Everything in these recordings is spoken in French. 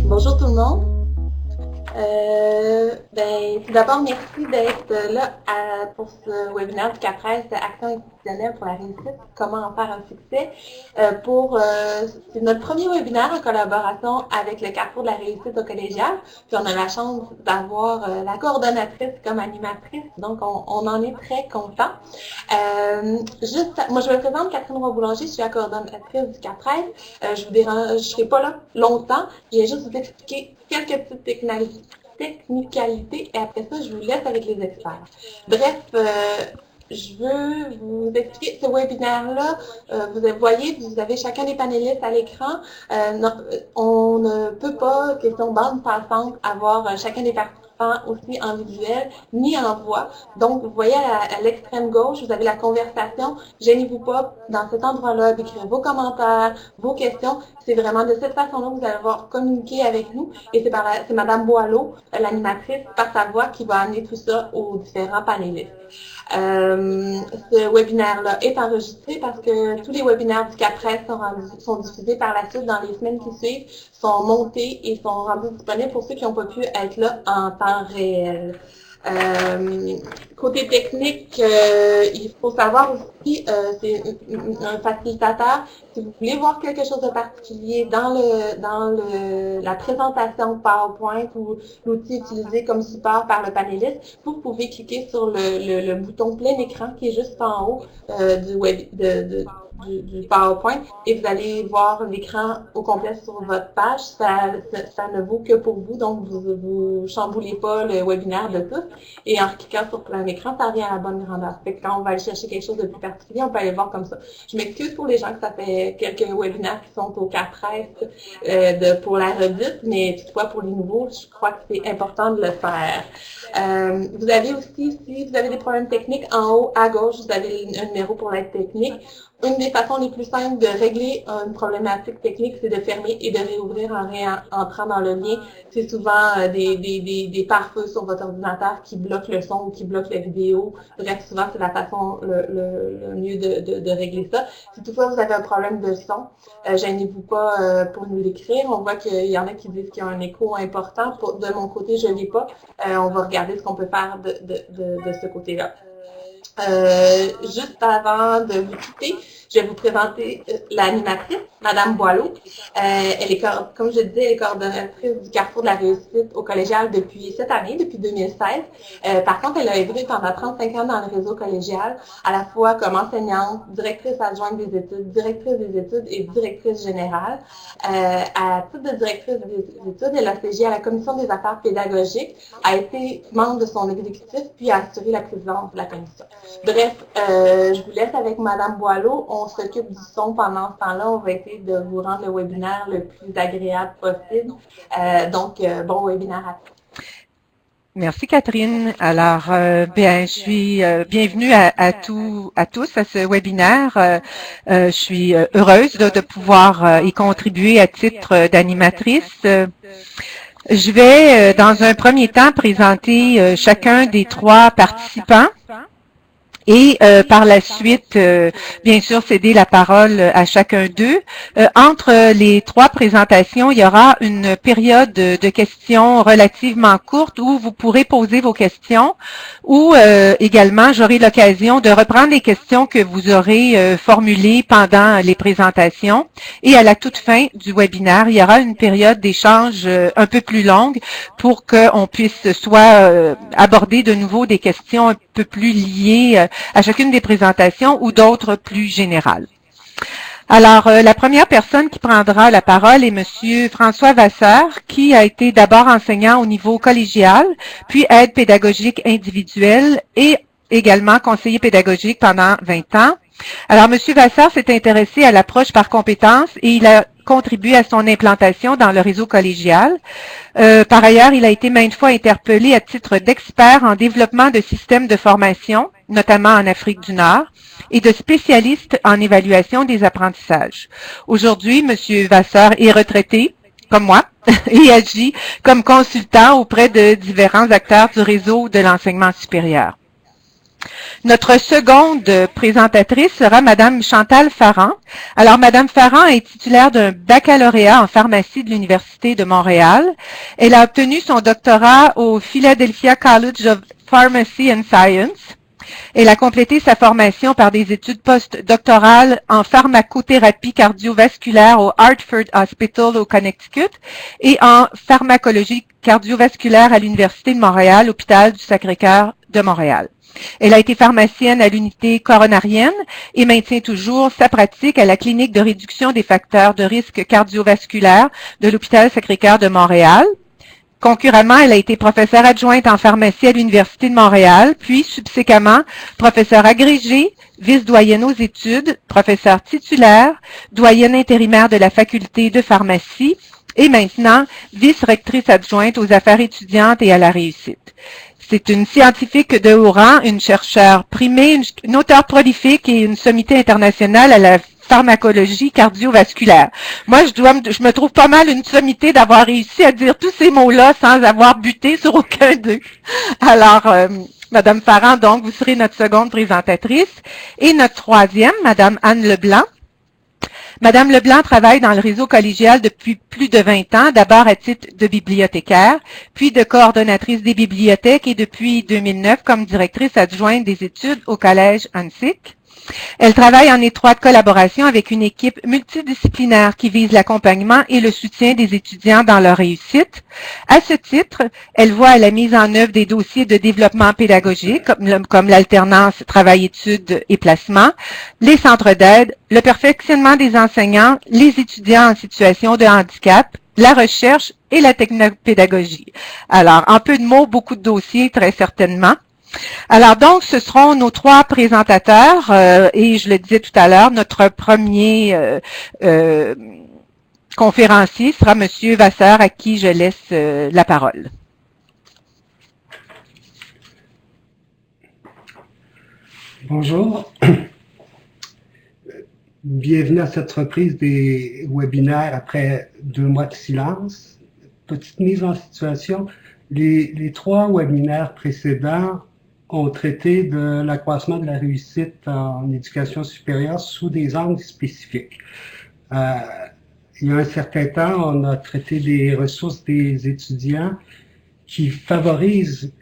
Bonjour tout le monde. Tout d'abord, merci d'être là pour ce webinaire du CAPRES Action institutionnelle pour la réussite, comment en faire un succès. C'est notre premier webinaire en collaboration avec le Carrefour de la réussite au collégial. Puis on a la chance d'avoir la coordonnatrice comme animatrice, donc on en est très content. Moi je me présente Catherine Roy-Boulanger, je suis la coordonnatrice du CAPRES. Je ne serai pas là longtemps, je vais juste vous expliquer quelques petites technicalités et après ça, je vous laisse avec les experts. Bref, je veux vous expliquer ce webinaire-là. Vous avez chacun des panélistes à l'écran. On ne peut pas, question bande passante, avoir chacun des participants aussi en visuel ni en voix. Donc, vous voyez à l'extrême gauche, vous avez la conversation. Gênez-vous pas dans cet endroit-là d'écrire vos commentaires, vos questions. C'est vraiment de cette façon-là que vous allez pouvoir communiquer avec nous. Et c'est Madame Boileau, l'animatrice, par sa voix, qui va amener tout ça aux différents panélistes. Ce webinaire-là est enregistré parce que tous les webinaires du CAPRES sont diffusés par la suite dans les semaines qui suivent, sont montés et sont rendus disponibles pour ceux qui n'ont pas pu être là en temps réel. Côté technique, il faut savoir aussi, c'est un facilitateur. Si vous voulez voir quelque chose de particulier dans la présentation PowerPoint ou l'outil utilisé comme support par le panéliste, vous pouvez cliquer sur le bouton plein écran qui est juste en haut du PowerPoint et vous allez voir l'écran au complet sur votre page. Ça ne vaut que pour vous, donc vous chamboulez pas le webinaire de tous. Et en cliquant sur plein écran, ça revient à la bonne grandeur. Fait que quand on va aller chercher quelque chose de plus particulier, on peut aller voir comme ça. Je m'excuse pour les gens que ça fait quelques webinaires qui sont au CAPRES pour la redite, mais toutefois pour les nouveaux, je crois que c'est important de le faire. Vous avez aussi, si vous avez des problèmes techniques, en haut à gauche, vous avez un numéro pour l'aide technique. Une des façons les plus simples de régler une problématique technique, c'est de fermer et de réouvrir en réentrant dans le lien. C'est souvent des pare-feux sur votre ordinateur qui bloquent le son ou qui bloquent la vidéo. Bref, souvent, c'est la façon le mieux de régler ça. Si toutefois vous avez un problème de son, gênez-vous pas pour nous l'écrire. On voit qu'il y en a qui disent qu'il y a un écho important. De mon côté, je ne l'ai pas. On va regarder ce qu'on peut faire de ce côté-là. Juste avant de vous quitter, je vais vous présenter l'animatrice, Madame Boileau. Elle est, comme je disais, elle est coordonnatrice du Carrefour de la réussite au collégial depuis cette année, depuis 2016. Par contre, elle a œuvré pendant 35 ans dans le réseau collégial, à la fois comme enseignante, directrice adjointe des études, directrice des études et directrice générale. À titre de directrice des études, elle a siégé à la commission des affaires pédagogiques, a été membre de son exécutif, puis a assuré la présidence de la commission. Bref, je vous laisse avec Madame Boileau. On s'occupe du son pendant ce temps-là. On va essayer de vous rendre le webinaire le plus agréable possible. Bon webinaire à tous. Merci Catherine. Alors, je suis bienvenue à tous à ce webinaire. Je suis heureuse de pouvoir y contribuer à titre d'animatrice. Je vais, dans un premier temps, présenter chacun des trois participants. Et par la suite, bien sûr, céder la parole à chacun d'eux. Entre les trois présentations, il y aura une période de questions relativement courte où vous pourrez poser vos questions, ou également, j'aurai l'occasion de reprendre les questions que vous aurez formulées pendant les présentations. Et à la toute fin du webinaire, il y aura une période d'échange un peu plus longue pour qu'on puisse soit aborder de nouveau des questions un peu plus liées à chacune des présentations ou d'autres plus générales. Alors, la première personne qui prendra la parole est Monsieur François Vasseur, qui a été d'abord enseignant au niveau collégial, puis aide pédagogique individuelle et également conseiller pédagogique pendant 20 ans. Alors, Monsieur Vasseur s'est intéressé à l'approche par compétences et il a contribué à son implantation dans le réseau collégial. Par ailleurs, il a été maintes fois interpellé à titre d'expert en développement de systèmes de formation, notamment en Afrique du Nord, et de spécialiste en évaluation des apprentissages. Aujourd'hui, M. Vasseur est retraité, comme moi, et agit comme consultant auprès de différents acteurs du réseau de l'enseignement supérieur. Notre seconde présentatrice sera Madame Chantal Farran. Alors, Madame Farran est titulaire d'un baccalauréat en pharmacie de l'Université de Montréal. Elle a obtenu son doctorat au Philadelphia College of Pharmacy and Science. Elle a complété sa formation par des études postdoctorales en pharmacothérapie cardiovasculaire au Hartford Hospital au Connecticut et en pharmacologie cardiovasculaire à l'Université de Montréal, hôpital du Sacré-Cœur de Montréal. Elle a été pharmacienne à l'unité coronarienne et maintient toujours sa pratique à la clinique de réduction des facteurs de risque cardiovasculaire de l'hôpital Sacré-Cœur de Montréal. Concurremment, elle a été professeure adjointe en pharmacie à l'Université de Montréal, puis subséquemment professeure agrégée, vice-doyenne aux études, professeure titulaire, doyenne intérimaire de la faculté de pharmacie et maintenant vice-rectrice adjointe aux affaires étudiantes et à la réussite. C'est une scientifique de haut rang, une chercheure primée, une auteure prolifique et une sommité internationale à la pharmacologie cardiovasculaire. Moi, je me trouve pas mal une sommité d'avoir réussi à dire tous ces mots-là sans avoir buté sur aucun d'eux. Alors, Madame Farran, donc, vous serez notre seconde présentatrice. Et notre troisième, Madame Anne Leblanc. Madame Leblanc travaille dans le réseau collégial depuis plus de 20 ans, d'abord à titre de bibliothécaire, puis de coordonnatrice des bibliothèques et depuis 2009 comme directrice adjointe des études au Collège Huntsic. Elle travaille en étroite collaboration avec une équipe multidisciplinaire qui vise l'accompagnement et le soutien des étudiants dans leur réussite. À ce titre, elle voit à la mise en œuvre des dossiers de développement pédagogique, comme l'alternance travail-études et placement, les centres d'aide, le perfectionnement des enseignants, les étudiants en situation de handicap, la recherche et la technopédagogie. Alors, en peu de mots, beaucoup de dossiers, très certainement. Alors donc, ce seront nos trois présentateurs et je le disais tout à l'heure, notre premier conférencier sera M. Vasseur à qui je laisse la parole. Bonjour. Bienvenue à cette reprise des webinaires après 2 mois de silence. Petite mise en situation, les 3 webinaires précédents ont traité de l'accroissement de la réussite en éducation supérieure sous des angles spécifiques. Il y a un certain temps, on a traité des ressources des étudiants qui favorisent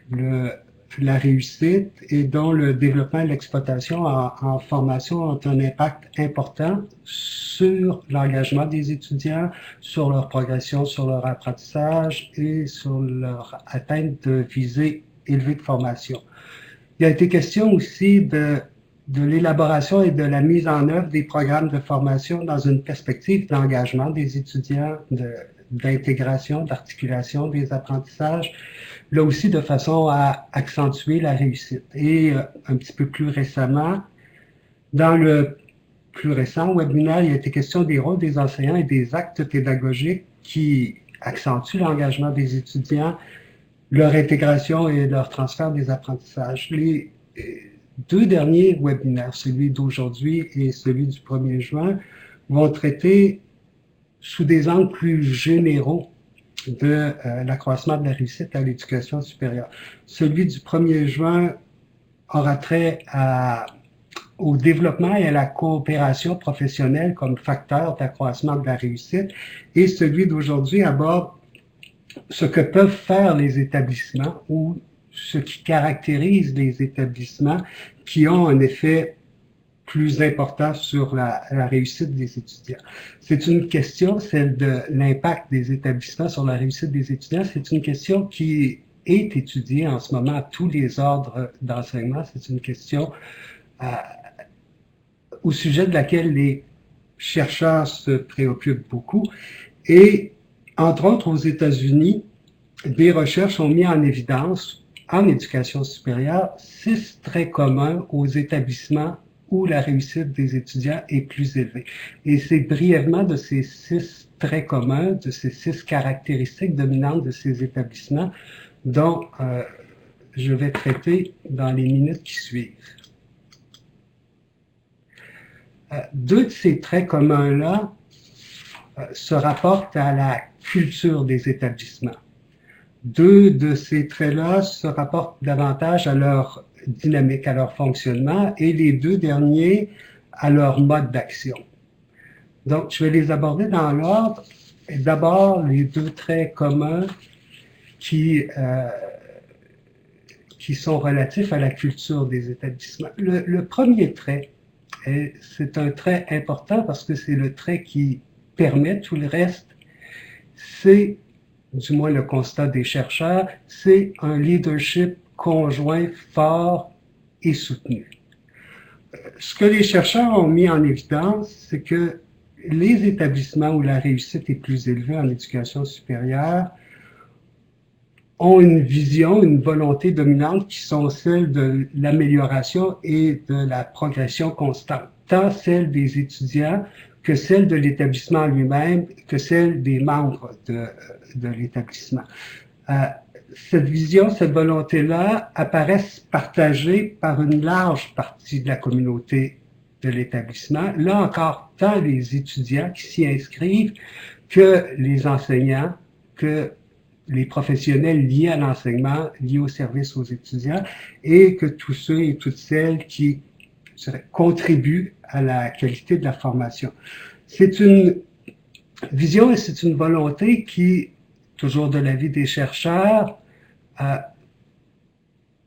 la réussite et dont le développement et l'exploitation en formation ont un impact important sur l'engagement des étudiants, sur leur progression, sur leur apprentissage et sur leur atteinte de visées élevées de formation. Il a été question aussi de l'élaboration et de la mise en œuvre des programmes de formation dans une perspective d'engagement des étudiants, d'intégration, d'articulation des apprentissages, là aussi de façon à accentuer la réussite. Et un petit peu plus récemment, dans le plus récent webinaire, il a été question des rôles des enseignants et des actes pédagogiques qui accentuent l'engagement des étudiants, leur intégration et leur transfert des apprentissages. Les 2 derniers webinaires, celui d'aujourd'hui et celui du 1er juin, vont traiter sous des angles plus généraux de l'accroissement de la réussite à l'éducation supérieure. Celui du 1er juin aura trait au développement et à la coopération professionnelle comme facteur d'accroissement de la réussite, et celui d'aujourd'hui aborde ce que peuvent faire les établissements ou ce qui caractérise les établissements qui ont un effet plus important sur la réussite des étudiants. C'est une question, celle de l'impact des établissements sur la réussite des étudiants, c'est une question qui est étudiée en ce moment à tous les ordres d'enseignement. C'est une question au sujet de laquelle les chercheurs se préoccupent beaucoup. Et entre autres, aux États-Unis, des recherches ont mis en évidence, en éducation supérieure, 6 traits communs aux établissements où la réussite des étudiants est plus élevée. Et c'est brièvement de ces 6 traits communs, de ces 6 caractéristiques dominantes de ces établissements dont je vais traiter dans les minutes qui suivent. 2 de ces traits communs-là se rapportent à la culture des établissements. 2 de ces traits-là se rapportent davantage à leur dynamique, à leur fonctionnement, et les 2 derniers à leur mode d'action. Donc, je vais les aborder dans l'ordre. D'abord, les 2 traits communs qui sont relatifs à la culture des établissements. Le premier trait, c'est un trait important parce que c'est le trait qui permet tout le reste, c'est, du moins le constat des chercheurs, c'est un leadership conjoint fort et soutenu. Ce que les chercheurs ont mis en évidence, c'est que les établissements où la réussite est plus élevée en éducation supérieure ont une vision, une volonté dominante qui sont celles de l'amélioration et de la progression constante, tant celle des étudiants que celle de l'établissement lui-même, que celle des membres de l'établissement. Cette vision, cette volonté-là apparaissent partagées par une large partie de la communauté de l'établissement. Là encore, tant les étudiants qui s'y inscrivent que les enseignants, que les professionnels liés à l'enseignement, liés au service aux étudiants, et que tous ceux et toutes celles qui contribuent à la qualité de la formation. C'est une vision et c'est une volonté qui, toujours de l'avis des chercheurs,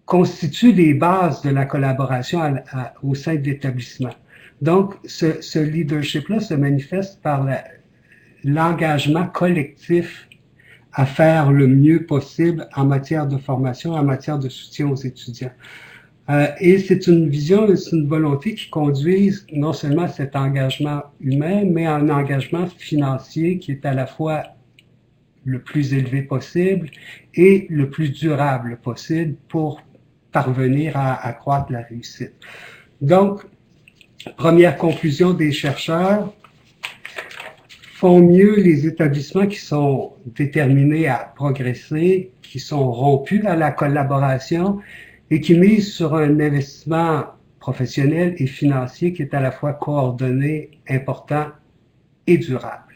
constitue les bases de la collaboration au sein de l'établissement. Donc, ce leadership-là se manifeste par l'engagement collectif à faire le mieux possible en matière de formation, en matière de soutien aux étudiants. Et c'est une vision et c'est une volonté qui conduisent non seulement à cet engagement humain, mais à un engagement financier qui est à la fois le plus élevé possible et le plus durable possible pour parvenir à accroître la réussite. Donc, première conclusion des chercheurs, font mieux les établissements qui sont déterminés à progresser, qui sont rompus à la collaboration et qui misent sur un investissement professionnel et financier qui est à la fois coordonné, important et durable.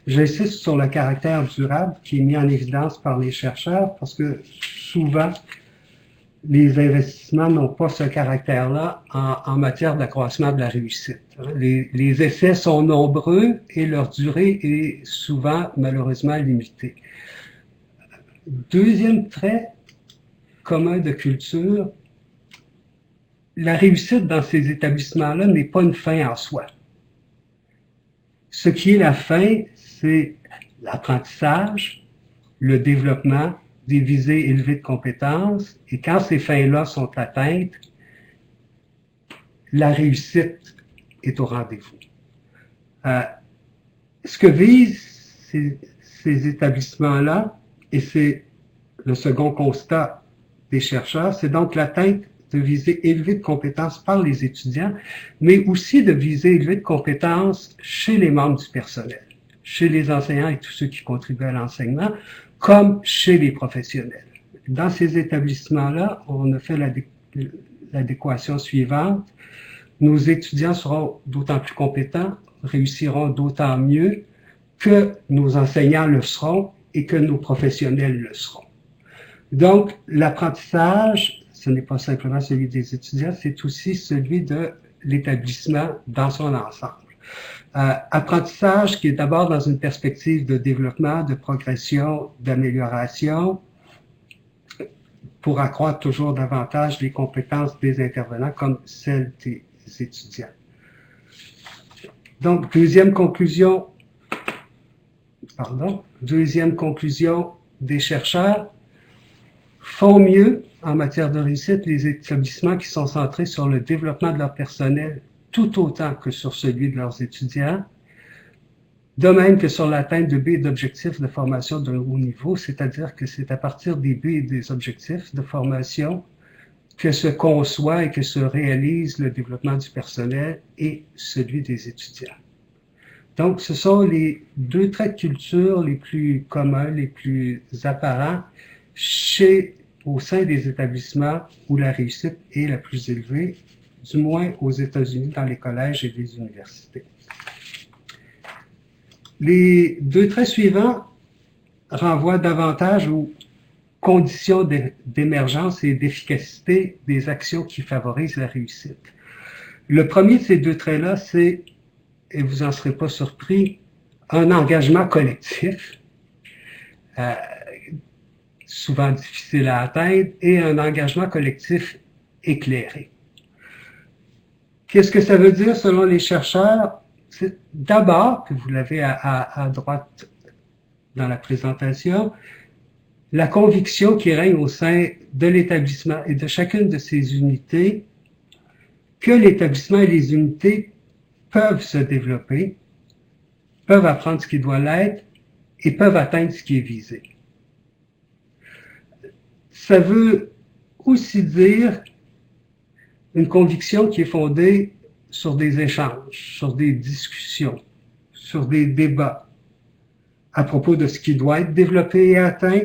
J'insiste sur le caractère durable qui est mis en évidence par les chercheurs parce que souvent, les investissements n'ont pas ce caractère-là en matière d'accroissement de la réussite. Les essais sont nombreux et leur durée est souvent, malheureusement, limitée. Deuxième trait commun de culture, la réussite dans ces établissements-là n'est pas une fin en soi. Ce qui est la fin, c'est l'apprentissage, le développement, des visées élevées de compétences, et quand ces fins-là sont atteintes, la réussite est au rendez-vous. Ce que visent ces établissements-là, et c'est le second constat des chercheurs, c'est donc l'atteinte de visées élevées de compétences par les étudiants, mais aussi de visées élevées de compétences chez les membres du personnel, chez les enseignants et tous ceux qui contribuent à l'enseignement, comme chez les professionnels. Dans ces établissements-là, on a fait l'adéquation suivante. Nos étudiants seront d'autant plus compétents, réussiront d'autant mieux que nos enseignants le seront et que nos professionnels le seront. Donc, l'apprentissage, ce n'est pas simplement celui des étudiants, c'est aussi celui de l'établissement dans son ensemble. Apprentissage qui est d'abord dans une perspective de développement, de progression, d'amélioration, pour accroître toujours davantage les compétences des intervenants comme celles des étudiants. Donc, deuxième conclusion des chercheurs, font mieux en matière de réussite les établissements qui sont centrés sur le développement de leur personnel tout autant que sur celui de leurs étudiants, de même que sur l'atteinte de buts et d'objectifs de formation d'un haut niveau, c'est-à-dire que c'est à partir des buts et des objectifs de formation que se conçoit et que se réalise le développement du personnel et celui des étudiants. Donc, ce sont les deux traits de culture les plus communs, les plus apparents au sein des établissements où la réussite est la plus élevée, du moins aux États-Unis dans les collèges et les universités. Les deux traits suivants renvoient davantage aux conditions d'émergence et d'efficacité des actions qui favorisent la réussite. Le premier de ces deux traits-là, c'est, et vous n'en serez pas surpris, un engagement collectif, souvent difficile à atteindre, et un engagement collectif éclairé. Qu'est-ce que ça veut dire selon les chercheurs? C'est d'abord, que vous l'avez à droite dans la présentation, la conviction qui règne au sein de l'établissement et de chacune de ses unités que l'établissement et les unités peuvent se développer, peuvent apprendre ce qui doit l'être et peuvent atteindre ce qui est visé. Ça veut aussi dire une conviction qui est fondée sur des échanges, sur des discussions, sur des débats à propos de ce qui doit être développé et atteint,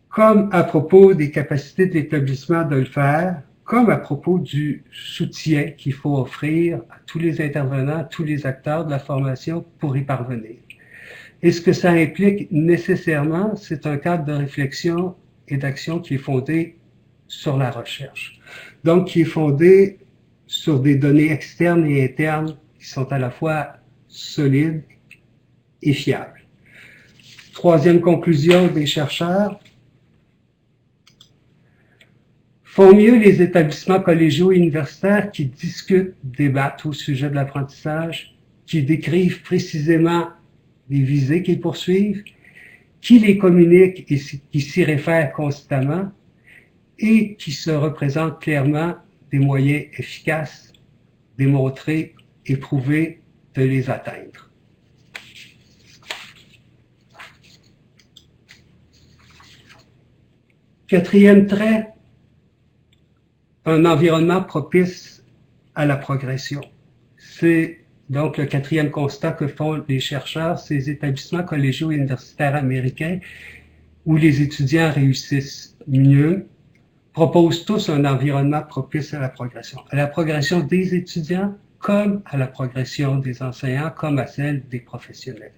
comme à propos des capacités de l'établissement de le faire, comme à propos du soutien qu'il faut offrir à tous les intervenants, à tous les acteurs de la formation pour y parvenir. Et ce que ça implique nécessairement, c'est un cadre de réflexion et d'action qui est fondé sur la recherche. Donc, qui est fondé sur des données externes et internes qui sont à la fois solides et fiables. Troisième conclusion des chercheurs, font mieux les établissements collégiaux et universitaires qui discutent, débattent au sujet de l'apprentissage, qui décrivent précisément les visées qu'ils poursuivent, qui les communiquent et qui s'y réfèrent constamment et qui se représentent clairement des moyens efficaces, démontrés et prouvés de les atteindre. Quatrième trait, un environnement propice à la progression. C'est donc le quatrième constat que font les chercheurs, ces établissements collégiaux et universitaires américains où les étudiants réussissent mieux, proposent tous un environnement propice à la progression des étudiants comme à la progression des enseignants, comme à celle des professionnels.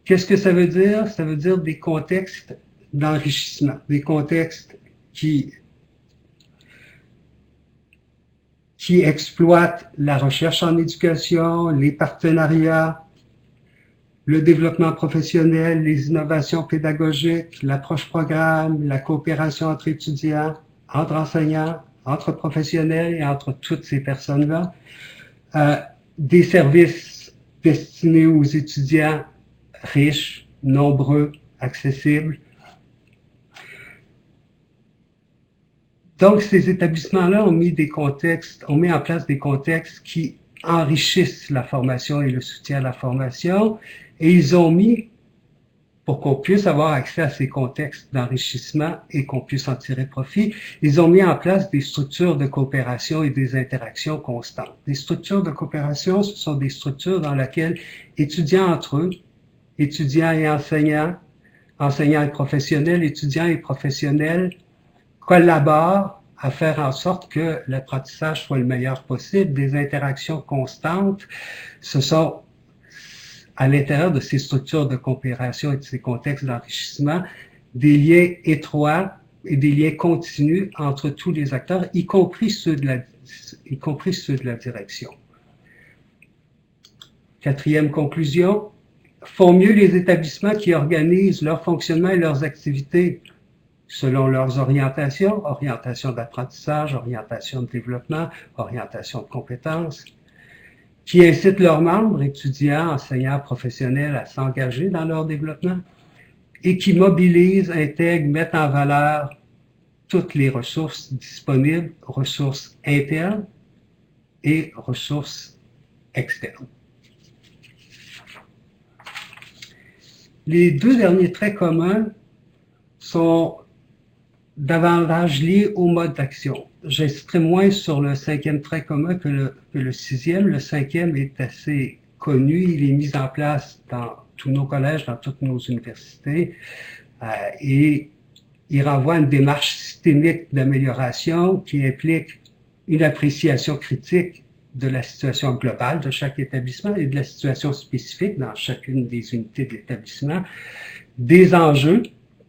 Qu'est-ce que ça veut dire? Ça veut dire des contextes d'enrichissement, des contextes qui exploitent la recherche en éducation, les partenariats, le développement professionnel, les innovations pédagogiques, l'approche programme, la coopération entre étudiants, entre enseignants, entre professionnels et entre toutes ces personnes-là, des services destinés aux étudiants riches, nombreux, accessibles. Donc, ces établissements-là ont mis en place des contextes qui enrichissent la formation et le soutien à la formation, et ils ont mis, pour qu'on puisse avoir accès à ces contextes d'enrichissement et qu'on puisse en tirer profit, ils ont mis en place des structures de coopération et des interactions constantes. Des structures de coopération, ce sont des structures dans lesquelles étudiants entre eux, étudiants et enseignants, enseignants et professionnels, étudiants et professionnels, collaborent à faire en sorte que l'apprentissage soit le meilleur possible, des interactions constantes. Ce sont, à l'intérieur de ces structures de coopération et de ces contextes d'enrichissement, des liens étroits et des liens continus entre tous les acteurs, y compris ceux de la direction. Quatrième conclusion, font mieux les établissements qui organisent leur fonctionnement et leurs activités selon leurs orientations, orientation d'apprentissage, orientation de développement, orientation de compétences, qui incitent leurs membres, étudiants, enseignants, professionnels à s'engager dans leur développement et qui mobilisent, intègrent, mettent en valeur toutes les ressources disponibles, ressources internes et ressources externes. Les deux derniers traits communs sont davantage liées au mode d'action. J'insisterai moins sur le 5e trait commun que le 6e. Le 5e est assez connu, il est mis en place dans tous nos collèges, dans toutes nos universités, et il renvoie à une démarche systémique d'amélioration qui implique une appréciation critique de la situation globale de chaque établissement et de la situation spécifique dans chacune des unités de l'établissement, des enjeux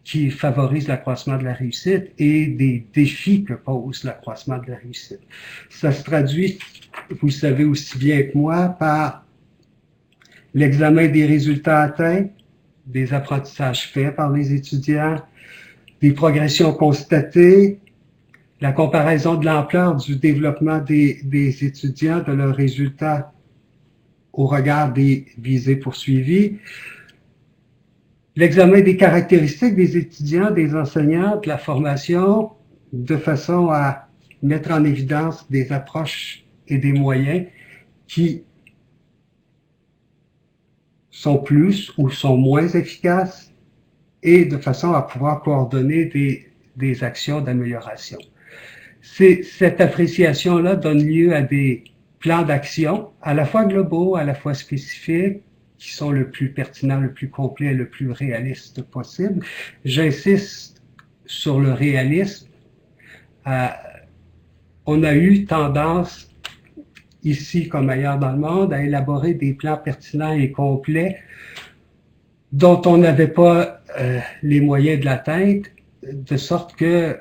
qui favorisent l'accroissement de la réussite et des défis que pose l'accroissement de la réussite. Ça se traduit, vous le savez aussi bien que moi, par l'examen des résultats atteints, des apprentissages faits par les étudiants, des progressions constatées, la comparaison de l'ampleur du développement des étudiants, de leurs résultats au regard des visées poursuivies, l'examen des caractéristiques des étudiants, des enseignants, de la formation, de façon à mettre en évidence des approches et des moyens qui sont plus ou sont moins efficaces et de façon à pouvoir coordonner des actions d'amélioration. Cette appréciation-là donne lieu à des plans d'action à la fois globaux, à la fois spécifiques, qui sont le plus pertinent, le plus complet, le plus réaliste possible. J'insiste sur le réalisme. On a eu tendance, ici comme ailleurs dans le monde, à élaborer des plans pertinents et complets dont on n'avait pas les moyens de l'atteindre, de sorte que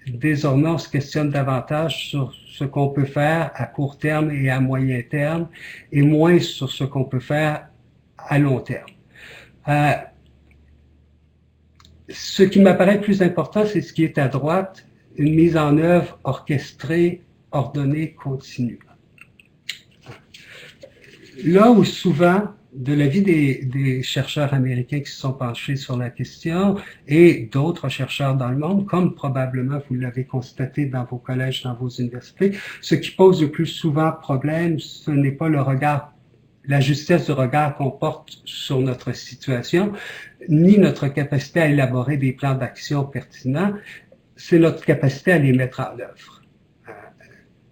désormais on se questionne davantage sur ce qu'on peut faire à court terme et à moyen terme, et moins sur ce qu'on peut faire à long terme. Ce qui m'apparaît plus important, c'est ce qui est à droite, une mise en œuvre orchestrée, ordonnée, continue. Là où souvent, de l'avis des chercheurs américains qui se sont penchés sur la question et d'autres chercheurs dans le monde, comme probablement vous l'avez constaté dans vos collèges, dans vos universités, ce qui pose le plus souvent problème, ce n'est pas le regard, la justesse du regard qu'on porte sur notre situation, ni notre capacité à élaborer des plans d'action pertinents, c'est notre capacité à les mettre en œuvre.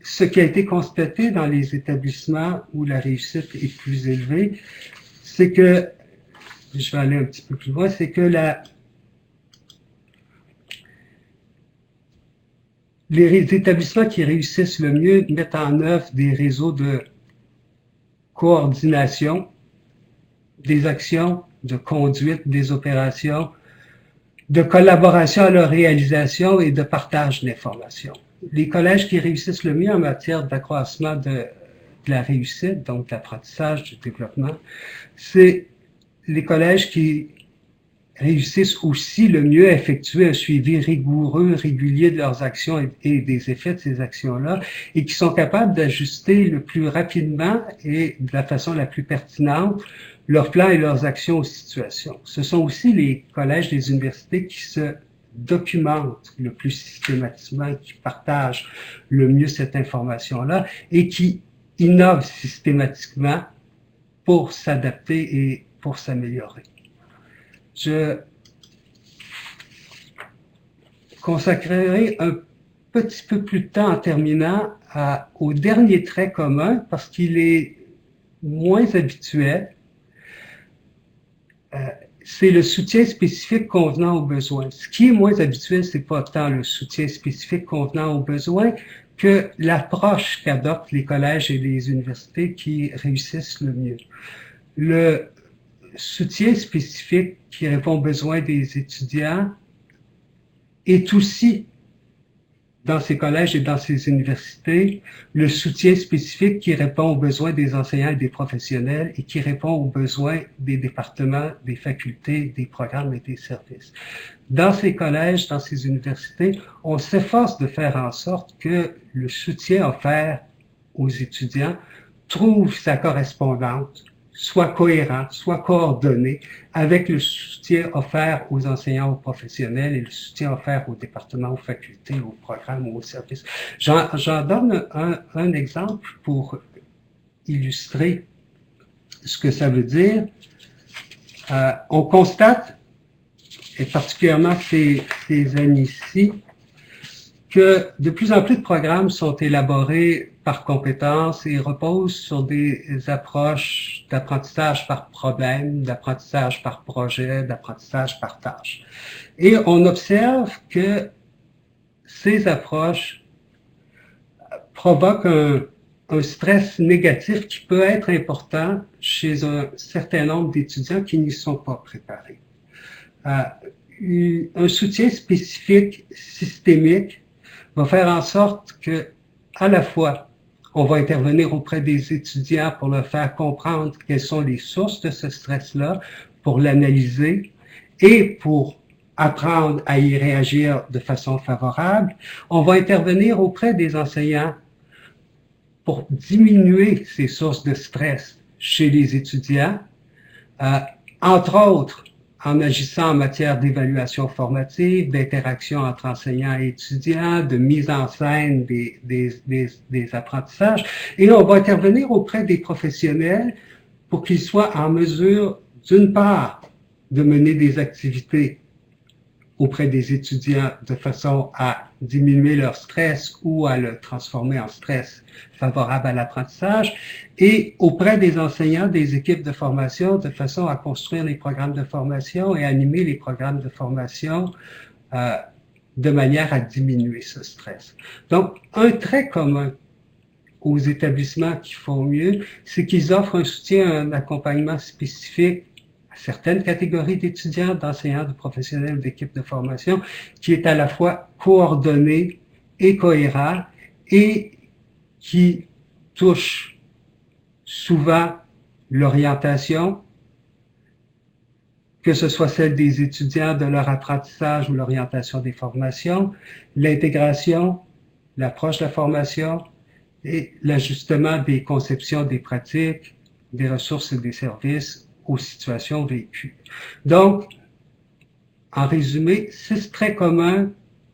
Ce qui a été constaté dans les établissements où la réussite est plus élevée, c'est que, je vais aller un petit peu plus loin, c'est que les établissements qui réussissent le mieux mettent en œuvre des réseaux de coordination, des actions, de conduite des opérations, de collaboration à leur réalisation et de partage d'informations. Les collèges qui réussissent le mieux en matière d'accroissement de la réussite, donc d'apprentissage, du développement, c'est les collèges qui réussissent aussi le mieux à effectuer un suivi rigoureux, régulier de leurs actions et des effets de ces actions-là, et qui sont capables d'ajuster le plus rapidement et de la façon la plus pertinente leurs plans et leurs actions aux situations. Ce sont aussi les collèges des universités qui se documentent le plus systématiquement, qui partagent le mieux cette information-là et qui innovent systématiquement pour s'adapter et pour s'améliorer. Je consacrerai un petit peu plus de temps en terminant au dernier trait commun parce qu'il est moins habituel. C'est le soutien spécifique convenant aux besoins. Ce qui est moins habituel, c'est pas tant le soutien spécifique convenant aux besoins que l'approche qu'adoptent les collèges et les universités qui réussissent le mieux. Le soutien spécifique qui répond aux besoins des étudiants est aussi, dans ces collèges et dans ces universités, le soutien spécifique qui répond aux besoins des enseignants et des professionnels et qui répond aux besoins des départements, des facultés, des programmes et des services. Dans ces collèges, dans ces universités, on s'efforce de faire en sorte que le soutien offert aux étudiants trouve sa correspondance, soit cohérent, soit coordonné avec le soutien offert aux enseignants, aux professionnels et le soutien offert aux départements, aux facultés, aux programmes, aux services. J'en donne un exemple pour illustrer ce que ça veut dire. On constate et particulièrement ces années-ci, que de plus en plus de programmes sont élaborés par compétences et reposent sur des approches d'apprentissage par problème, d'apprentissage par projet, d'apprentissage par tâche. Et on observe que ces approches provoquent un stress négatif qui peut être important chez un certain nombre d'étudiants qui n'y sont pas préparés. Un soutien spécifique, systémique, va faire en sorte que, à la fois, on va intervenir auprès des étudiants pour leur faire comprendre quelles sont les sources de ce stress-là, pour l'analyser et pour apprendre à y réagir de façon favorable. On va intervenir auprès des enseignants pour diminuer ces sources de stress chez les étudiants, entre autres, en agissant en matière d'évaluation formative, d'interaction entre enseignants et étudiants, de mise en scène des apprentissages. Et on va intervenir auprès des professionnels pour qu'ils soient en mesure, d'une part, de mener des activités auprès des étudiants de façon à diminuer leur stress ou à le transformer en stress favorable à l'apprentissage, et auprès des enseignants, des équipes de formation, de façon à construire les programmes de formation et animer les programmes de formation de manière à diminuer ce stress. Donc, un trait commun aux établissements qui font mieux, c'est qu'ils offrent un soutien, un accompagnement spécifique à certaines catégories d'étudiants, d'enseignants, de professionnels, d'équipes de formation, qui est à la fois coordonné et cohérent et qui touche souvent l'orientation, que ce soit celle des étudiants, de leur apprentissage ou l'orientation des formations, l'intégration, l'approche de la formation et l'ajustement des conceptions, des pratiques, des ressources et des services aux situations vécues. Donc, en résumé, 6 traits communs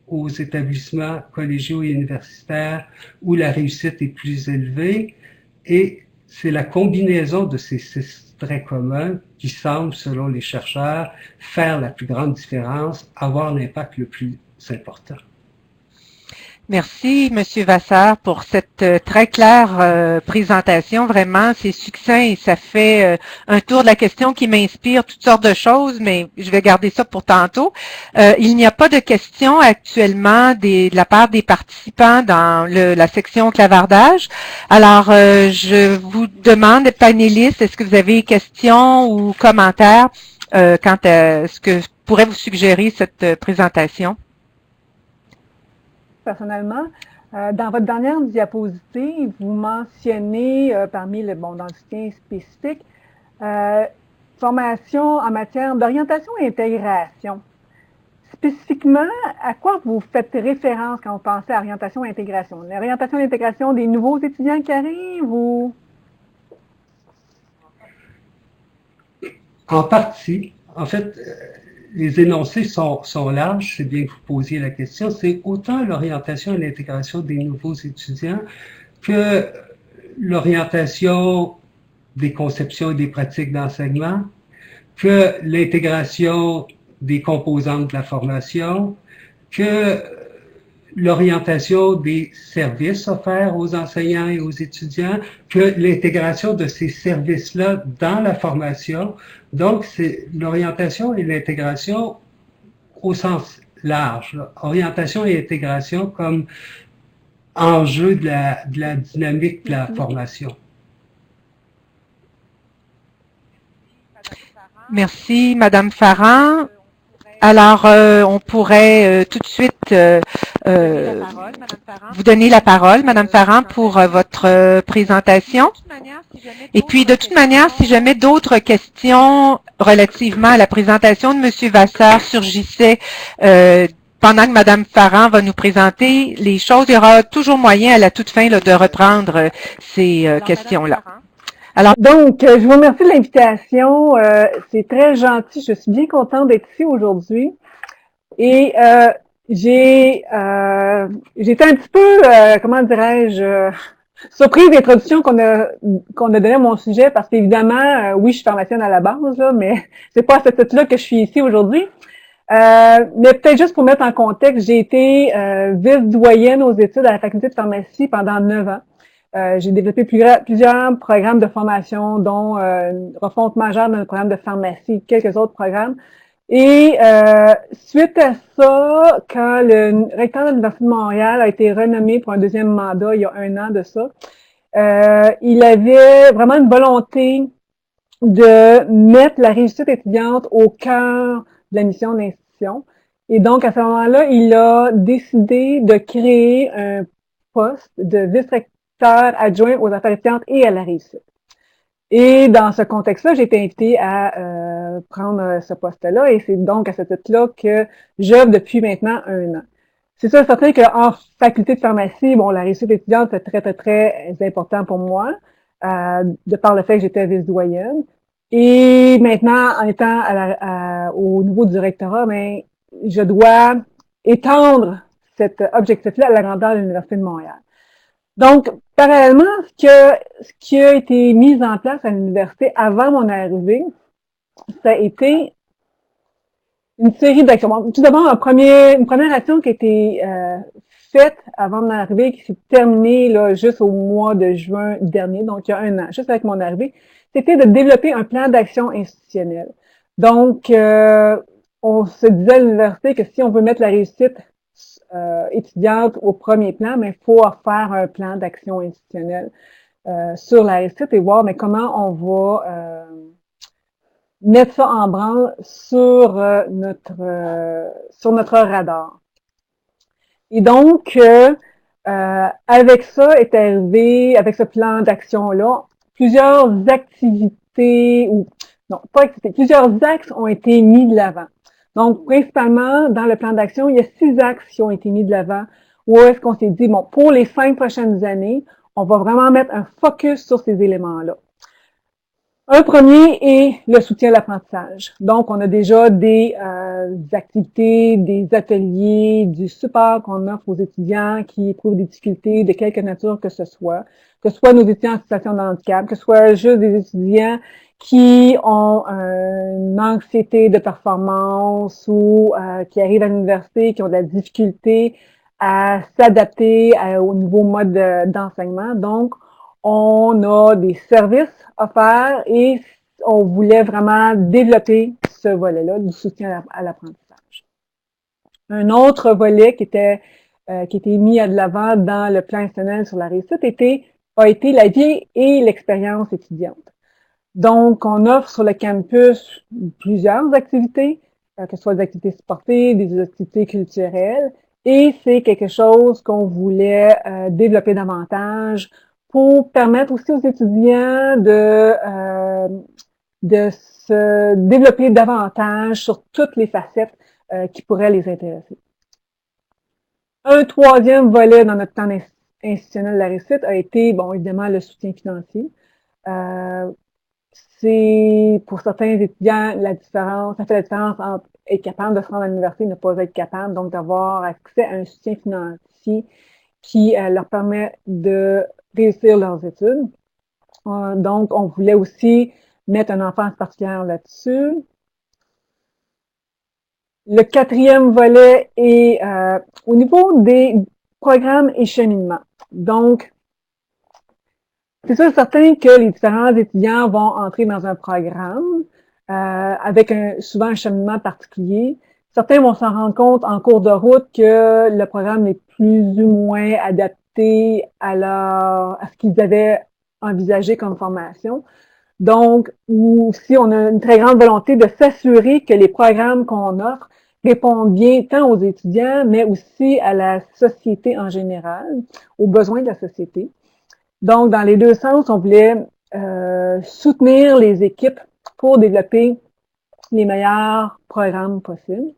aux établissements collégiaux et universitaires où la réussite est plus élevée, et c'est la combinaison de ces 6 traits communs qui semble, selon les chercheurs, faire la plus grande différence, avoir l'impact le plus important. Merci, Monsieur Vasseur, pour cette très claire présentation. Vraiment, c'est succinct et ça fait un tour de la question qui m'inspire toutes sortes de choses, mais je vais garder ça pour tantôt. Il n'y a pas de questions actuellement de la part des participants dans la section clavardage. Alors, je vous demande, panélistes, est-ce que vous avez des questions ou commentaires quant à ce que pourrait vous suggérer cette présentation? Personnellement, dans votre dernière diapositive, vous mentionnez parmi dans le soutien spécifique, formation en matière d'orientation et intégration. Spécifiquement, à quoi vous faites référence quand vous pensez à orientation et intégration? L'orientation et l'intégration des nouveaux étudiants qui arrivent ou? En partie. En fait, les énoncés sont larges, c'est bien que vous posiez la question. C'est autant l'orientation et l'intégration des nouveaux étudiants que l'orientation des conceptions et des pratiques d'enseignement, que l'intégration des composantes de la formation, que l'orientation des services offerts aux enseignants et aux étudiants, que l'intégration de ces services-là dans la formation. Donc, c'est l'orientation et l'intégration au sens large. Là. Orientation et intégration comme enjeu de la dynamique de la formation. Merci, Madame Farran. Alors, on pourrait tout de suite vous donner la parole, Madame Farran, pour votre présentation. Et puis, de toute manière, si jamais d'autres questions relativement à la présentation de Monsieur Vasseur surgissaient pendant que Madame Farran va nous présenter les choses, il y aura toujours moyen à la toute fin là, de reprendre ces questions-là. Alors, donc, je vous remercie de l'invitation. C'est très gentil. Je suis bien contente d'être ici aujourd'hui. Et j'ai été un petit peu, comment dirais-je, surprise de l'introduction qu'on a donnée à mon sujet, parce qu'évidemment, oui, je suis pharmacienne à la base, là, mais c'est pas à ce titre-là que je suis ici aujourd'hui. Mais peut-être juste pour mettre en contexte, j'ai été vice-doyenne aux études à la faculté de pharmacie pendant 9 ans. J'ai développé plusieurs programmes de formation, dont une refonte majeure dans le programme de pharmacie, quelques autres programmes. Et suite à ça, quand le recteur de l'Université de Montréal a été renommé pour un deuxième mandat il y a 1 an de ça, il avait vraiment une volonté de mettre la réussite étudiante au cœur de la mission de l'institution. Et donc, à ce moment-là, il a décidé de créer un poste de vice-recteur adjoint aux affaires étudiantes et à la réussite. Et dans ce contexte-là, j'ai été invitée à prendre ce poste-là, et c'est donc à ce titre-là que j'œuvre depuis maintenant 1 an. C'est ça, certain qu'en faculté de pharmacie, bon, la réussite étudiante, c'est très, très, très important pour moi, de par le fait que j'étais vice-doyenne. Et maintenant, en étant au niveau du rectorat, ben, je dois étendre cet objectif-là à la grandeur de l'Université de Montréal. Donc, parallèlement, ce qui a été mis en place à l'université avant mon arrivée, ça a été une série d'actions. Tout d'abord, une première action qui a été faite avant mon arrivée, qui s'est terminée là, juste au mois de juin dernier, donc il y a 1 an, juste avec mon arrivée, c'était de développer un plan d'action institutionnel. Donc, on se disait à l'université que si on veut mettre la réussite étudiante au premier plan, mais il faut faire un plan d'action institutionnel sur la réussite et voir mais comment on va mettre ça en branle sur notre radar. Et donc, avec ça est arrivé, avec ce plan d'action-là, plusieurs activités, ou non, pas activités, plusieurs axes ont été mis de l'avant. Donc, principalement, dans le plan d'action, il y a 6 axes qui ont été mis de l'avant, où est-ce qu'on s'est dit, bon, pour les 5 prochaines années, on va vraiment mettre un focus sur ces éléments-là. Un premier est le soutien à l'apprentissage. Donc, on a déjà des activités, des ateliers, du support qu'on offre aux étudiants qui éprouvent des difficultés de quelque nature que ce soit nos étudiants en situation de handicap, que ce soit juste des étudiants qui ont une anxiété de performance ou qui arrivent à l'université, qui ont de la difficulté à s'adapter au nouveau mode d'enseignement. Donc, on a des services offerts et on voulait vraiment développer ce volet-là du soutien à l'apprentissage. Un autre volet qui était mis de l'avant dans le plan institutionnel sur la réussite a été la vie et l'expérience étudiante. Donc, on offre sur le campus plusieurs activités, que ce soit des activités sportives, des activités culturelles, et c'est quelque chose qu'on voulait développer davantage pour permettre aussi aux étudiants de se développer davantage sur toutes les facettes qui pourraient les intéresser. Un troisième volet dans notre plan institutionnel de la réussite a été, bon, évidemment, le soutien financier. C'est, pour certains étudiants, ça fait la différence entre être capable de se rendre à l'université et ne pas être capable, donc d'avoir accès à un soutien financier qui leur permet de réussir leurs études. Donc, on voulait aussi mettre un emphase particulière là-dessus. Le 4e volet est au niveau des programmes et cheminements. Donc, c'est sûr certain que les différents étudiants vont entrer dans un programme avec souvent un cheminement particulier. Certains vont s'en rendre compte en cours de route que le programme est plus ou moins adapté à ce qu'ils avaient envisagé comme formation. Donc, aussi, on a une très grande volonté de s'assurer que les programmes qu'on offre répondent bien tant aux étudiants, mais aussi à la société en général, aux besoins de la société. Donc, dans les deux sens, on voulait soutenir les équipes pour développer les meilleurs programmes possibles.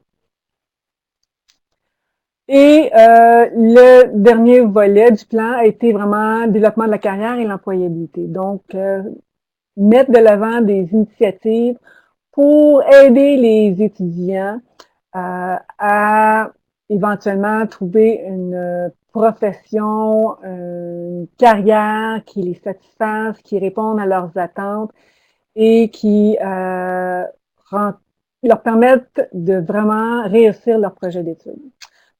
Et le dernier volet du plan a été vraiment le développement de la carrière et l'employabilité. Donc, mettre de l'avant des initiatives pour aider les étudiants à éventuellement trouver une profession, une carrière qui les satisfasse, qui répondent à leurs attentes et qui leur permettent de vraiment réussir leur projet d'études.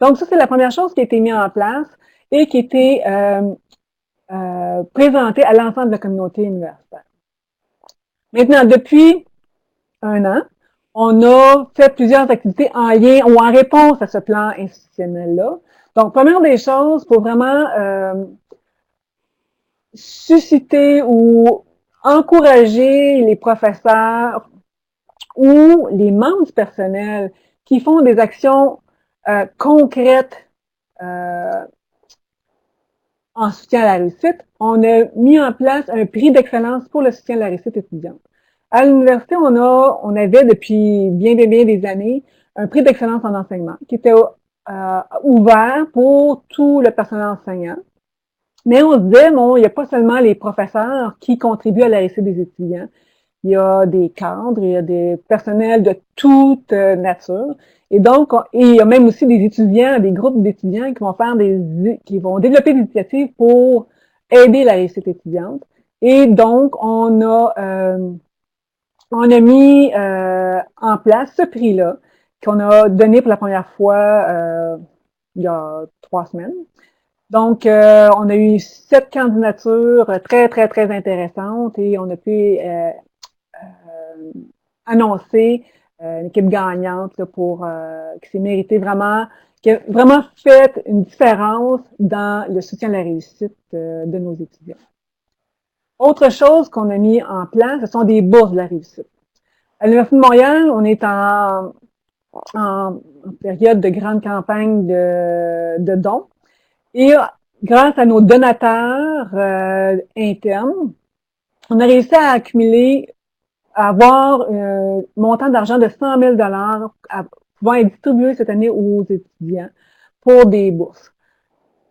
Donc, ça, c'est la première chose qui a été mise en place et qui a été présentée à l'ensemble de la communauté universitaire. Maintenant, depuis un an, on a fait plusieurs activités en lien ou en réponse à ce plan institutionnel-là. Donc, première des choses, pour vraiment susciter ou encourager les professeurs ou les membres du personnel qui font des actions concrètes en soutien à la réussite, on a mis en place un prix d'excellence pour le soutien à la réussite étudiante. À l'université, on avait depuis bien des années un prix d'excellence en enseignement qui était ouvert pour tout le personnel enseignant. Mais on se disait, bon, il n'y a pas seulement les professeurs qui contribuent à la réussite des étudiants. Il y a des cadres, il y a des personnels de toute nature. Et donc, il y a même aussi des étudiants, des groupes d'étudiants qui vont développer des initiatives pour aider la réussite étudiante. Et donc, on a mis en place ce prix-là qu'on a donné pour la première fois il y a 3 semaines. Donc, on a eu 7 candidatures très intéressantes et on a pu annoncer une équipe gagnante là, qui s'est méritée vraiment, qui a vraiment fait une différence dans le soutien à la réussite de nos étudiants. Autre chose qu'on a mis en place, ce sont des bourses de la réussite. À l'Université de Montréal, on est en période de grande campagne de dons. Et grâce à nos donateurs internes, on a réussi à accumuler, à avoir un montant d'argent de 100 000 $ à pouvoir être distribué cette année aux étudiants pour des bourses.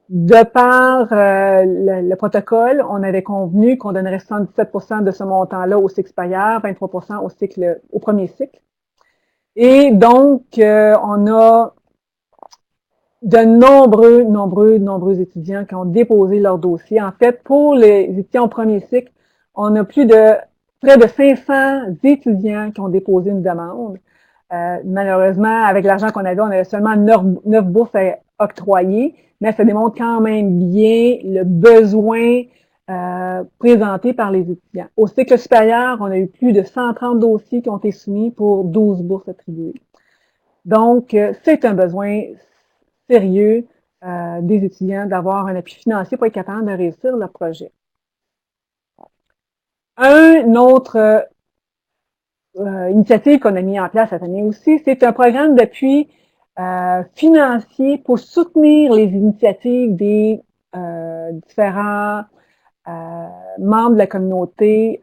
De par le protocole, on avait convenu qu'on donnerait 77% de ce montant-là au cycle supérieur, 23% au premier cycle. Et donc, on a de nombreux étudiants qui ont déposé leur dossier. En fait, pour les étudiants au premier cycle, on a près de 500 étudiants qui ont déposé une demande. Malheureusement, avec l'argent qu'on avait, on avait seulement 9 bourses à octroyer, mais ça démontre quand même bien le besoin présenté par les étudiants. Au cycle supérieur, on a eu plus de 130 dossiers qui ont été soumis pour 12 bourses attribuées. Donc, c'est un besoin sérieux des étudiants d'avoir un appui financier pour être capable de réussir leur projet. Une autre initiative qu'on a mis en place cette année aussi, c'est un programme d'appui financier pour soutenir les initiatives des différents membres de la communauté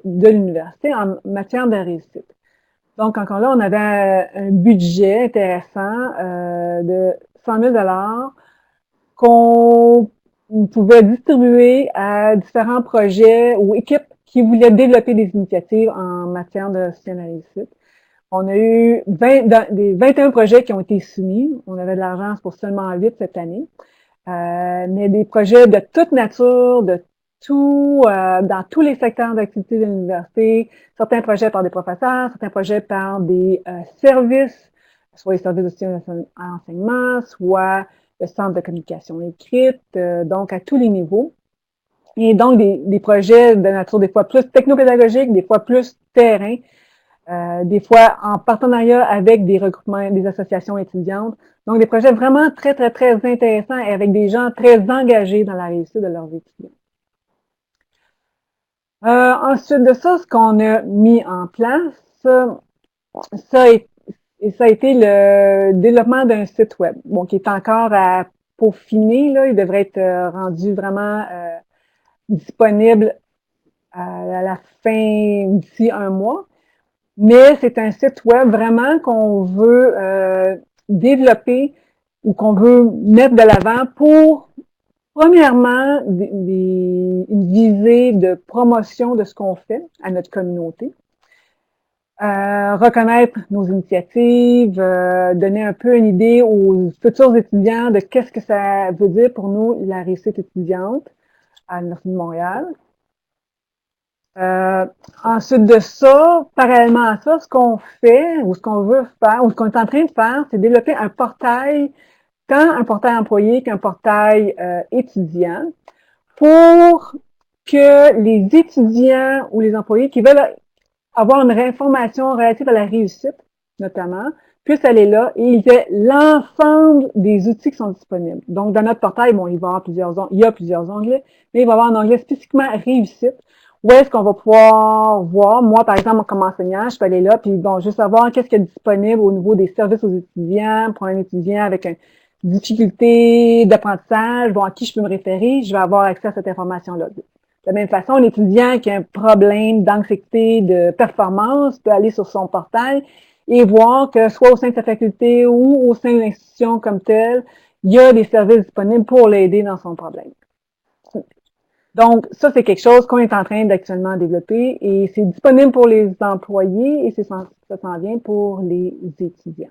de l'université en matière de réussite. Donc, encore là, on avait un budget intéressant de 100 000 $ qu'on pouvait distribuer à différents projets ou équipes qui voulaient développer des initiatives en matière de soutien à la réussite. On a eu 21 projets qui ont été soumis. On avait de l'argent pour seulement 8 cette année. Mais des projets de toute nature, dans tous les secteurs d'activité de l'université, certains projets par des professeurs, certains projets par des services, soit les services de soutien à l'enseignement, soit le centre de communication écrite, donc à tous les niveaux. Et donc des projets de nature des fois plus technopédagogique, des fois plus terrain, des fois en partenariat avec des regroupements, des associations étudiantes. Donc des projets vraiment très intéressants et avec des gens très engagés dans la réussite de leurs étudiants. Ensuite de ça, ce qu'on a mis en place, ça a été le développement d'un site web, bon, qui est encore à peaufiner, là, il devrait être rendu vraiment disponible à la fin d'ici un mois. Mais c'est un site web vraiment qu'on veut développer ou qu'on veut mettre de l'avant pour, premièrement, une visée de promotion de ce qu'on fait à notre communauté. Reconnaître nos initiatives, donner un peu une idée aux futurs étudiants de qu'est-ce que ça veut dire pour nous la réussite étudiante à l'Université de Montréal. Ensuite de ça, parallèlement à ça, ce qu'on fait ou ce qu'on veut faire ou ce qu'on est en train de faire, c'est développer un portail, tant un portail employé qu'un portail étudiant, pour que les étudiants ou les employés qui veulent avoir une information relative à la réussite, notamment, puissent aller là et ils aient l'ensemble des outils qui sont disponibles. Donc, dans notre portail, bon, il y a plusieurs onglets, mais il va y avoir un onglet spécifiquement réussite, où est-ce qu'on va pouvoir voir, moi, par exemple, comme enseignant, je peux aller là, puis bon, juste savoir qu'est-ce qui est disponible au niveau des services aux étudiants, pour un étudiant avec une difficulté d'apprentissage, bon, à qui je peux me référer, je vais avoir accès à cette information-là. De la même façon, l'étudiant qui a un problème d'anxiété, de performance, peut aller sur son portail et voir que soit au sein de sa faculté ou au sein de l'institution comme telle, il y a des services disponibles pour l'aider dans son problème. Donc, ça, c'est quelque chose qu'on est en train d'actuellement développer et c'est disponible pour les employés et ça s'en vient pour les étudiants.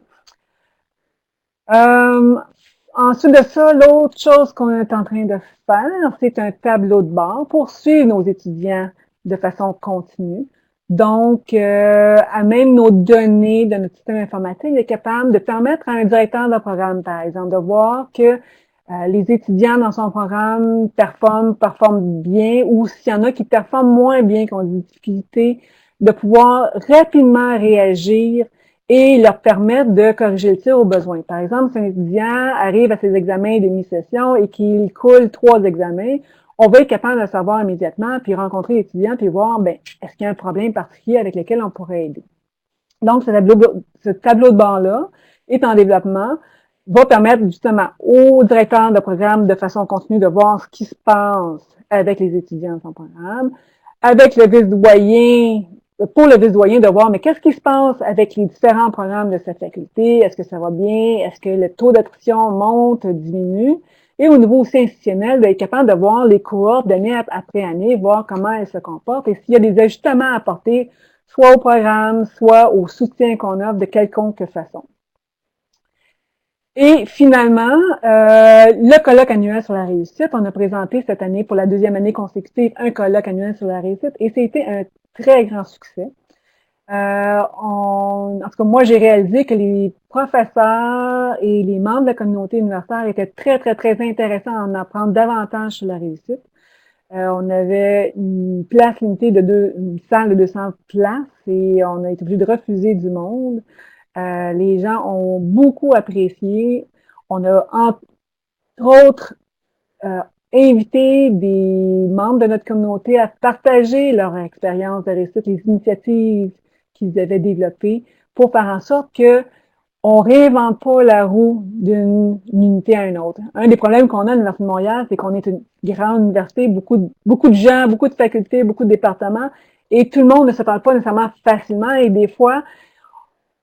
Ensuite de ça, l'autre chose qu'on est en train de faire, c'est un tableau de bord pour suivre nos étudiants de façon continue. Donc, à même nos données de notre système informatique, il est capable de permettre à un directeur de programme, par exemple, de voir que les étudiants dans son programme performent bien, ou s'il y en a qui performent moins bien, qui ont des difficultés, de pouvoir rapidement réagir et leur permettre de corriger le tir au besoin. Par exemple, si un étudiant arrive à ses examens de mi-session et qu'il coule 3 examens, on va être capable de le savoir immédiatement, puis rencontrer l'étudiant, puis voir, ben, est-ce qu'il y a un problème particulier avec lequel on pourrait aider. Donc, ce tableau de bord-là est en développement, va permettre justement au directeur de programme de façon continue de voir ce qui se passe avec les étudiants de son programme, avec le vice-doyen, pour le vice-doyen de voir, mais qu'est-ce qui se passe avec les différents programmes de sa faculté? Est-ce que ça va bien? Est-ce que le taux d'attrition monte, diminue? Et au niveau aussi institutionnel, d'être capable de voir les cohortes d'année après année, voir comment elles se comportent et s'il y a des ajustements à apporter, soit au programme, soit au soutien qu'on offre de quelconque façon. Et finalement, le colloque annuel sur la réussite, on a présenté cette année pour la 2e année consécutive un colloque annuel sur la réussite et c'était un très grand succès. En tout cas, moi, j'ai réalisé que les professeurs et les membres de la communauté universitaire étaient très, très, très intéressés à en apprendre davantage sur la réussite. On avait une place limitée une salle de 200 places et on a été obligé de refuser du monde. Les gens ont beaucoup apprécié. On a, entre autres, invité des membres de notre communauté à partager leur expérience de réussite, les initiatives qu'ils avaient développées pour faire en sorte que on réinvente pas la roue d'une unité à une autre. Un des problèmes qu'on a à l'Université de Montréal, c'est qu'on est une grande université, beaucoup de gens, beaucoup de facultés, beaucoup de départements, et tout le monde ne se parle pas nécessairement facilement, et des fois,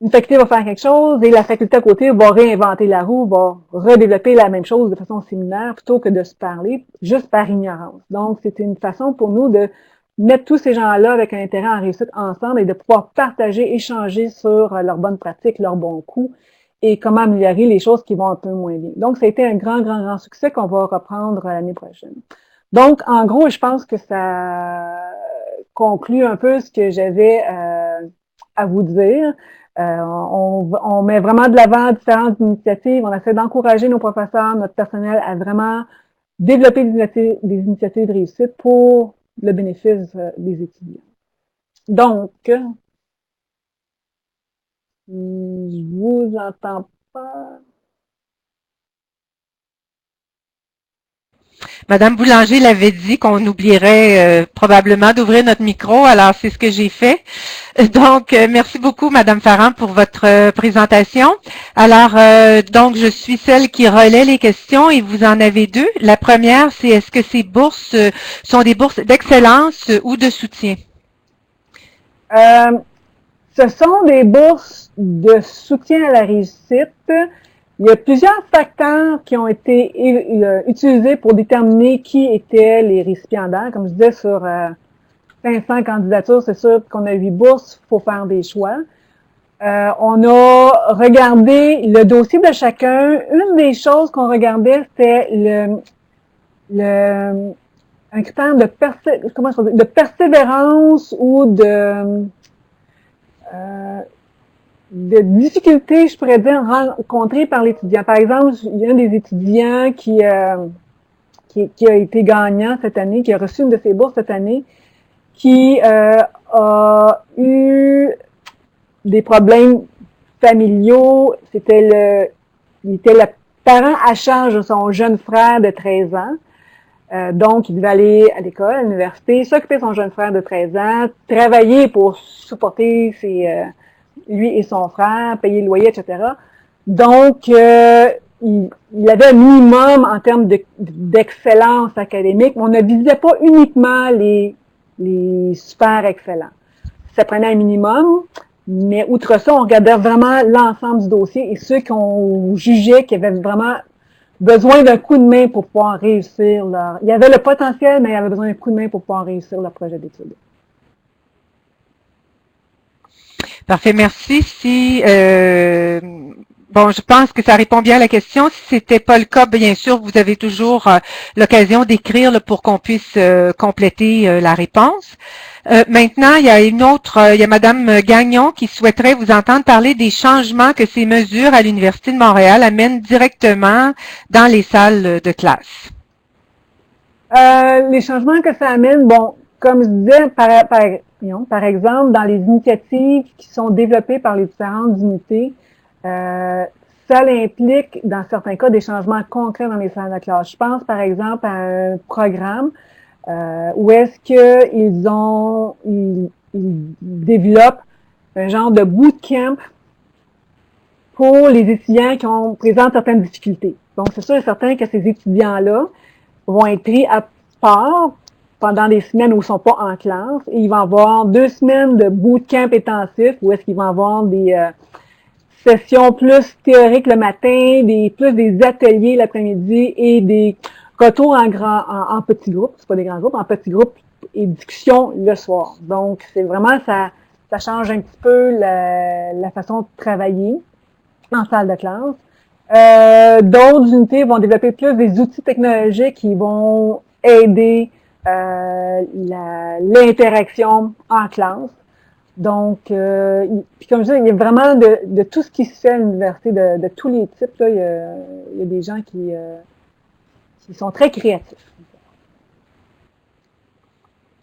une faculté va faire quelque chose et la faculté à côté va réinventer la roue, va redévelopper la même chose de façon similaire plutôt que de se parler juste par ignorance. Donc, c'était une façon pour nous de mettre tous ces gens-là avec un intérêt en réussite ensemble et de pouvoir partager, échanger sur leurs bonnes pratiques, leurs bons coups et comment améliorer les choses qui vont un peu moins bien. Donc, ça a été un grand, grand, grand succès qu'on va reprendre l'année prochaine. Donc, en gros, je pense que ça conclut un peu ce que j'avais à vous dire. On met vraiment de l'avant différentes initiatives. On essaie d'encourager nos professeurs, notre personnel à vraiment développer des initiatives de réussite pour le bénéfice des étudiants. Donc, je vous entends pas. Madame Boulanger l'avait dit qu'on oublierait probablement d'ouvrir notre micro, alors c'est ce que j'ai fait. Donc, merci beaucoup, Madame Farran, pour votre présentation. Alors, donc, je suis celle qui relaie les questions et vous en avez 2. La première, c'est est-ce que ces bourses sont des bourses d'excellence ou de soutien? Ce sont des bourses de soutien à la réussite. Il y a plusieurs facteurs qui ont été utilisés pour déterminer qui étaient les récipiendaires. Comme je disais, sur 500 candidatures, c'est sûr qu'on a 8 bourses, il faut faire des choix. On a regardé le dossier de chacun. Une des choses qu'on regardait, c'était un critère de de persévérance ou de difficulté, je pourrais dire, rencontrée par l'étudiant. Par exemple, il y a un des étudiants qui a été gagnant cette année, qui a reçu une de ses bourses cette année, qui a eu des problèmes familiaux. Il était le parent à charge de son jeune frère de 13 ans. Donc, il devait aller à l'école, à l'université, s'occuper de son jeune frère de 13 ans, travailler pour supporter lui et son frère, payer le loyer, etc. Donc, il avait un minimum en termes d'excellence académique. On ne visait pas uniquement les super excellents. Ça prenait un minimum, mais outre ça, on regardait vraiment l'ensemble du dossier et ceux qu'on jugeait qui avaient vraiment besoin d'un coup de main pour pouvoir réussir il y avait le potentiel, mais il y avait besoin d'un coup de main pour pouvoir réussir leur projet d'études. Parfait, merci. Bon, je pense que ça répond bien à la question. Si c'était pas le cas, bien sûr, vous avez toujours l'occasion d'écrire pour qu'on puisse compléter la réponse. Maintenant, il y a il y a Madame Gagnon qui souhaiterait vous entendre parler des changements que ces mesures à l'Université de Montréal amènent directement dans les salles de classe. Les changements que ça amène, bon, comme je disais, par exemple, dans les initiatives qui sont développées par les différentes unités, ça implique, dans certains cas, des changements concrets dans les salles de classe. Je pense, par exemple, à un programme où est-ce qu'ils développent un genre de bootcamp pour les étudiants qui présentent certaines difficultés. Donc, c'est sûr et certain que ces étudiants-là vont être pris à part pendant des semaines où ils ne sont pas en classe. Et ils vont avoir 2 semaines de bootcamp intensif où est-ce qu'ils vont avoir des sessions plus théoriques le matin, plus des ateliers l'après-midi et des retours en petits groupes, c'est pas des grands groupes, en petits groupes et discussions le soir. Donc, c'est vraiment, ça change un petit peu la façon de travailler en salle de classe. D'autres unités vont développer plus des outils technologiques qui vont aider l'interaction en classe. Donc, puis comme je dis, il y a vraiment de tout ce qui se fait à l'université, de tous les types. Là, il y a des gens qui sont très créatifs.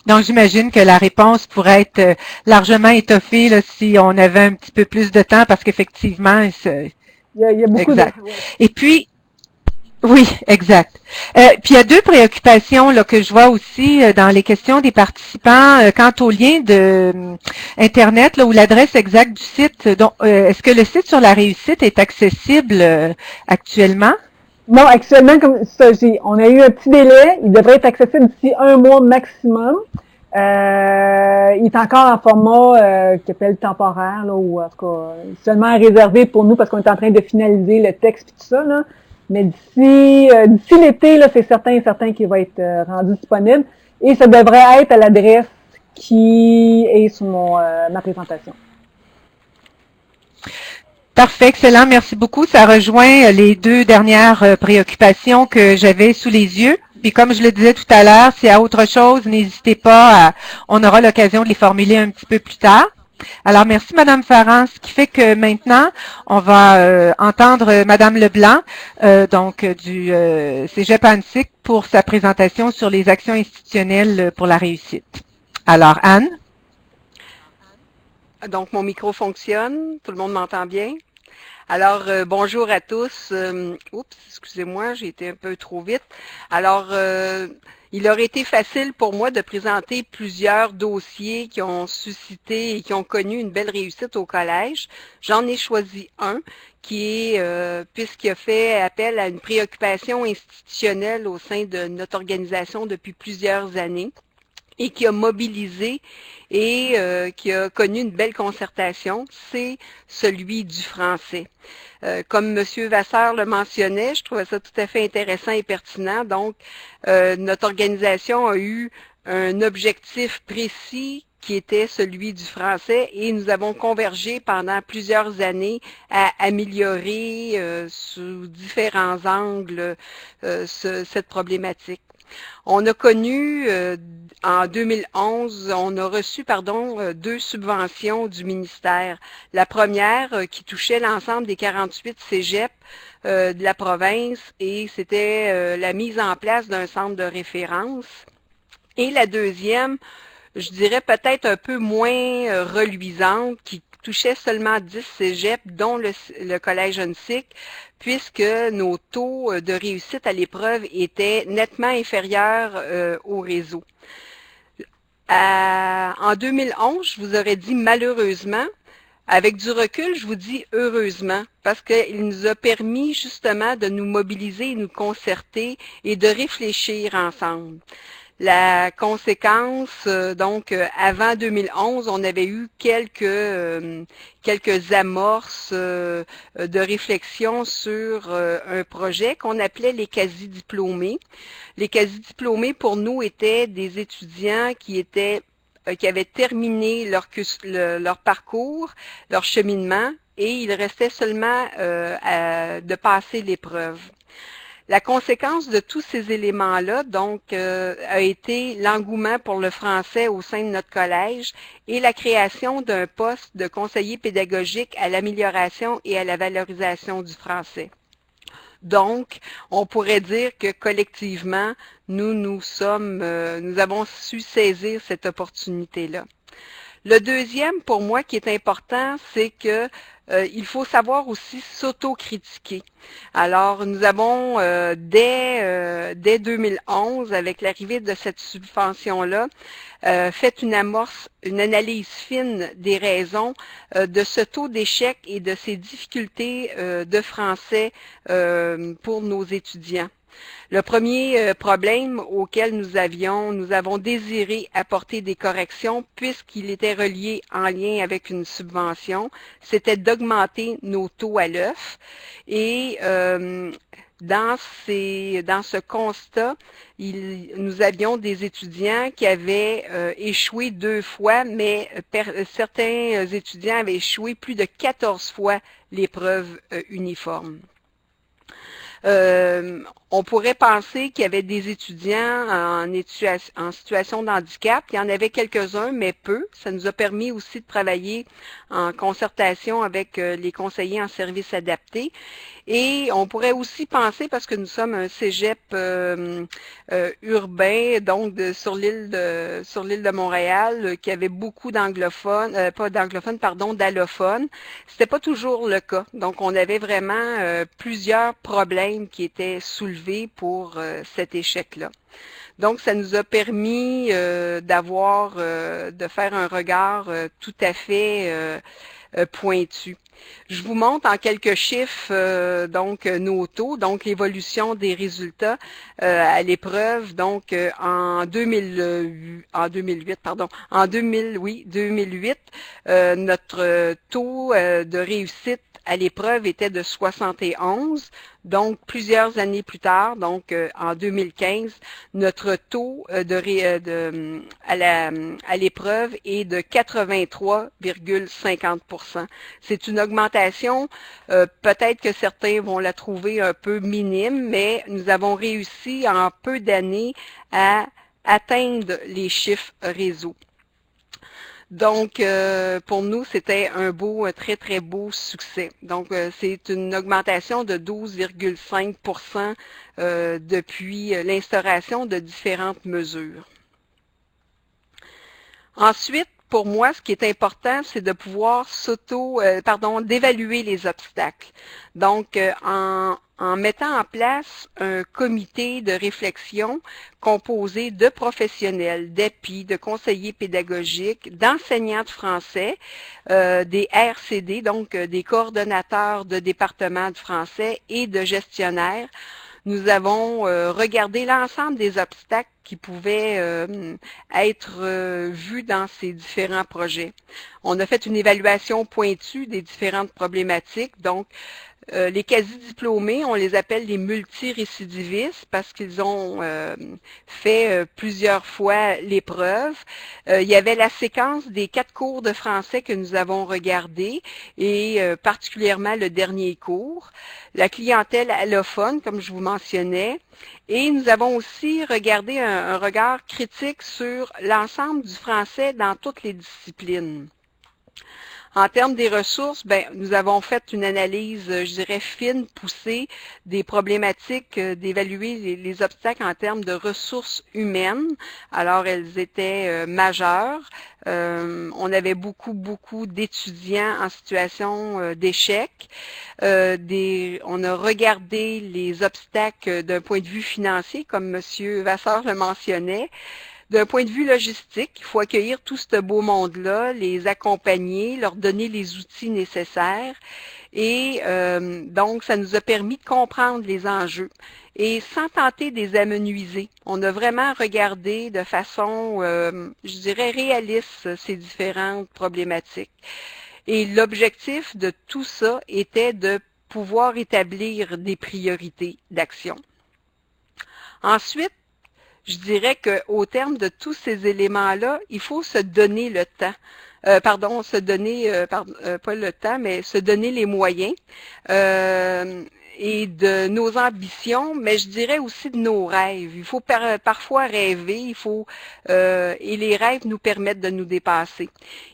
Donc, j'imagine que la réponse pourrait être largement étoffée là, si on avait un petit peu plus de temps, parce qu'effectivement, il y a beaucoup exact. de... Et puis, oui, exact. Puis il y a 2 préoccupations là, que je vois aussi dans les questions des participants quant au lien de Internet là, ou l'adresse exacte du site. Donc, est-ce que le site sur la réussite est accessible actuellement? Non, actuellement, comme ça, on a eu un petit délai. Il devrait être accessible d'ici 1 mois maximum. Il est encore en format qui appelle temporaire, là, ou en tout cas, seulement réservé pour nous parce qu'on est en train de finaliser le texte et tout ça, là. Mais d'ici l'été, là, c'est certain qu'il va être rendu disponible. Et ça devrait être à l'adresse qui est sur ma présentation. Parfait, excellent, merci beaucoup. Ça rejoint les 2 dernières préoccupations que j'avais sous les yeux. Puis comme je le disais tout à l'heure, s'il y a autre chose, n'hésitez pas, on aura l'occasion de les formuler un petit peu plus tard. Alors, merci Madame Farran, ce qui fait que maintenant, on va entendre Madame Leblanc, donc du Cégep Annecy, pour sa présentation sur les actions institutionnelles pour la réussite. Alors, Anne? Donc, mon micro fonctionne, tout le monde m'entend bien? Alors, bonjour à tous. Oups, excusez-moi, j'ai été un peu trop vite. Alors, il aurait été facile pour moi de présenter plusieurs dossiers qui ont suscité et qui ont connu une belle réussite au collège. J'en ai choisi un qui est, puisqu'il a fait appel à une préoccupation institutionnelle au sein de notre organisation depuis plusieurs années et qui a mobilisé et qui a connu une belle concertation, c'est celui du français. Comme M. Vasseur le mentionnait, je trouvais ça tout à fait intéressant et pertinent. Donc, notre organisation a eu un objectif précis qui était celui du français et nous avons convergé pendant plusieurs années à améliorer sous différents angles cette problématique. On a connu, en 2011, on a reçu, deux subventions du ministère. La première qui touchait l'ensemble des 48 cégeps de la province et c'était la mise en place d'un centre de référence. Et la deuxième, je dirais peut-être un peu moins reluisante, qui touchait seulement 10 cégeps, dont le collège UNSIC, puisque nos taux de réussite à l'épreuve étaient nettement inférieurs au réseau. En 2011, je vous aurais dit malheureusement. Avec du recul, je vous dis heureusement, parce qu'il nous a permis justement de nous mobiliser, nous concerter et de réfléchir ensemble. La conséquence, donc, avant 2011, on avait eu quelques amorces de réflexion sur un projet qu'on appelait les quasi-diplômés. Les quasi-diplômés, pour nous, étaient des étudiants qui avaient terminé leur parcours, leur cheminement, et il restait seulement de passer l'épreuve. La conséquence de tous ces éléments-là, donc, a été l'engouement pour le français au sein de notre collège et la création d'un poste de conseiller pédagogique à l'amélioration et à la valorisation du français. Donc, on pourrait dire que collectivement, nous avons su saisir cette opportunité-là. Le deuxième, pour moi, qui est important, c'est que il faut savoir aussi s'autocritiquer. Alors, nous avons, dès 2011, avec l'arrivée de cette subvention-là, fait une analyse fine des raisons de ce taux d'échec et de ces difficultés de français pour nos étudiants. Le premier problème auquel nous avons désiré apporter des corrections puisqu'il était relié en lien avec une subvention, c'était d'augmenter nos taux à l'œuf. Et dans ce constat, nous avions des étudiants qui avaient échoué 2 fois, mais certains étudiants avaient échoué plus de 14 fois l'épreuve uniforme. On pourrait penser qu'il y avait des étudiants en situation de handicap. Il y en avait quelques-uns, mais peu. Ça nous a permis aussi de travailler en concertation avec les conseillers en services adaptés. Et on pourrait aussi penser, parce que nous sommes un cégep urbain, donc sur l'île de Montréal, qui avait beaucoup d'anglophones, d'allophones. C'était pas toujours le cas. Donc, on avait vraiment plusieurs problèmes qui étaient soulevés pour cet échec-là. Donc, ça nous a permis de faire un regard tout à fait pointu. Je vous montre en quelques chiffres donc nos taux, donc l'évolution des résultats à l'épreuve. Donc en 2008, notre taux de réussite à l'épreuve était de 71. Donc, plusieurs années plus tard, donc en 2015, notre taux à l'épreuve est de 83,50%. C'est une augmentation, peut-être que certains vont la trouver un peu minime, mais nous avons réussi en peu d'années à atteindre les chiffres réseau. Donc, pour nous, c'était un très, très beau succès. Donc, c'est une augmentation de 12,5% depuis l'instauration de différentes mesures. Ensuite, pour moi, ce qui est important, c'est de pouvoir d'évaluer les obstacles. Donc, en mettant en place un comité de réflexion composé de professionnels, d'API, de conseillers pédagogiques, d'enseignants de français, des RCD, donc des coordonnateurs de départements de français et de gestionnaires. Nous avons regardé l'ensemble des obstacles qui pouvaient être vus dans ces différents projets. On a fait une évaluation pointue des différentes problématiques. Donc, les quasi-diplômés, on les appelle les multirécidivistes parce qu'ils ont fait plusieurs fois l'épreuve. Il y avait la séquence des 4 cours de français que nous avons regardés et particulièrement le dernier cours. La clientèle allophone, comme je vous mentionnais, Et nous avons aussi regardé un regard critique sur l'ensemble du français dans toutes les disciplines. En termes des ressources, nous avons fait une analyse, je dirais, fine, poussée des problématiques, d'évaluer les obstacles en termes de ressources humaines. Alors, elles étaient majeures. On avait beaucoup d'étudiants en situation d'échec. On a regardé les obstacles d'un point de vue financier, comme M. Vasseur le mentionnait. D'un point de vue logistique, il faut accueillir tout ce beau monde-là, les accompagner, leur donner les outils nécessaires. Et donc, ça nous a permis de comprendre les enjeux. Et sans tenter de les amenuiser, on a vraiment regardé de façon, je dirais, réaliste ces différentes problématiques. Et l'objectif de tout ça était de pouvoir établir des priorités d'action. Ensuite, je dirais qu'au terme de tous ces éléments-là, il faut se donner le temps. Pas le temps, mais se donner les moyens et de nos ambitions, mais je dirais aussi de nos rêves. Il faut parfois rêver, et les rêves nous permettent de nous dépasser.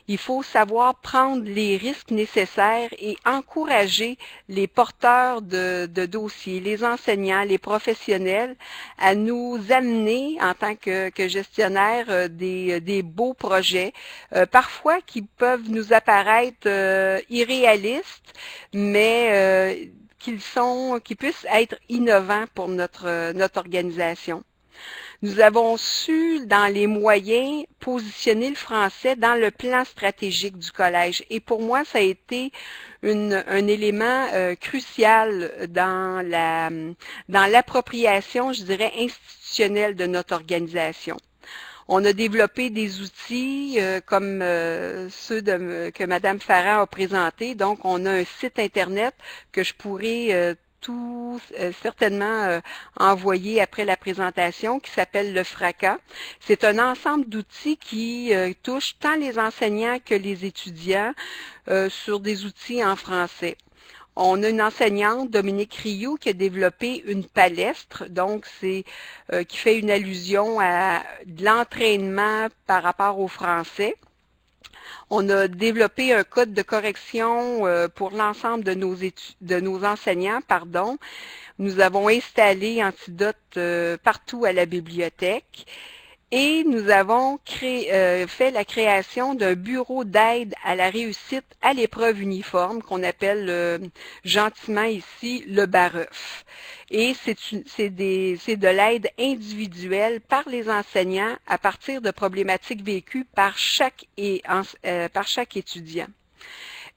Il faut savoir prendre les risques nécessaires et encourager les porteurs de dossiers, les enseignants, les professionnels à nous amener en tant que gestionnaires des beaux projets, parfois qui peuvent nous apparaître irréalistes, mais qui puissent être innovants pour notre organisation. Nous avons su, dans les moyens, positionner le français dans le plan stratégique du collège. Et pour moi, ça a été un élément crucial dans l'appropriation, je dirais, institutionnelle de notre organisation. On a développé des outils comme ceux que Mme Farran a présentés. Donc, on a un site Internet que je pourrais certainement envoyer après la présentation qui s'appelle le FRACA. C'est un ensemble d'outils qui touche tant les enseignants que les étudiants sur des outils en français. On a une enseignante, Dominique Rioux, qui a développé une palestre, donc c'est qui fait une allusion à de l'entraînement par rapport au français. On a développé un code de correction pour l'ensemble de nos enseignants. Nous avons installé Antidote partout à la bibliothèque. Et nous avons fait la création d'un bureau d'aide à la réussite à l'épreuve uniforme qu'on appelle gentiment ici le BAREUF. Et c'est de l'aide individuelle par les enseignants à partir de problématiques vécues par chaque étudiant.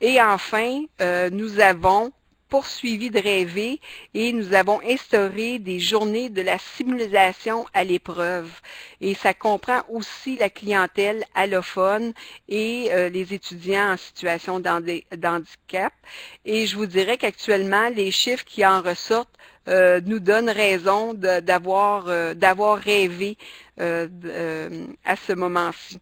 Et enfin, nous avons poursuivi de rêver et nous avons instauré des journées de la simulation à l'épreuve. Et ça comprend aussi la clientèle allophone et les étudiants en situation d'handicap. Et je vous dirais qu'actuellement, les chiffres qui en ressortent nous donnent raison d'avoir rêvé à ce moment-ci.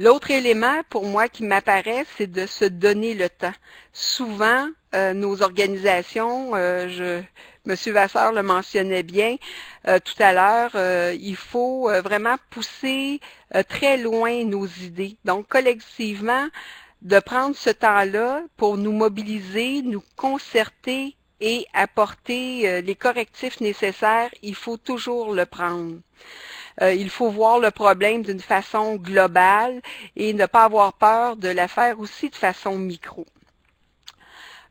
L'autre élément pour moi qui m'apparaît, c'est de se donner le temps. Souvent, nos organisations, M. Vasseur le mentionnait bien tout à l'heure, il faut vraiment pousser très loin nos idées. Donc, collectivement, de prendre ce temps-là pour nous mobiliser, nous concerter et apporter les correctifs nécessaires, il faut toujours le prendre. Il faut voir le problème d'une façon globale et ne pas avoir peur de la faire aussi de façon micro.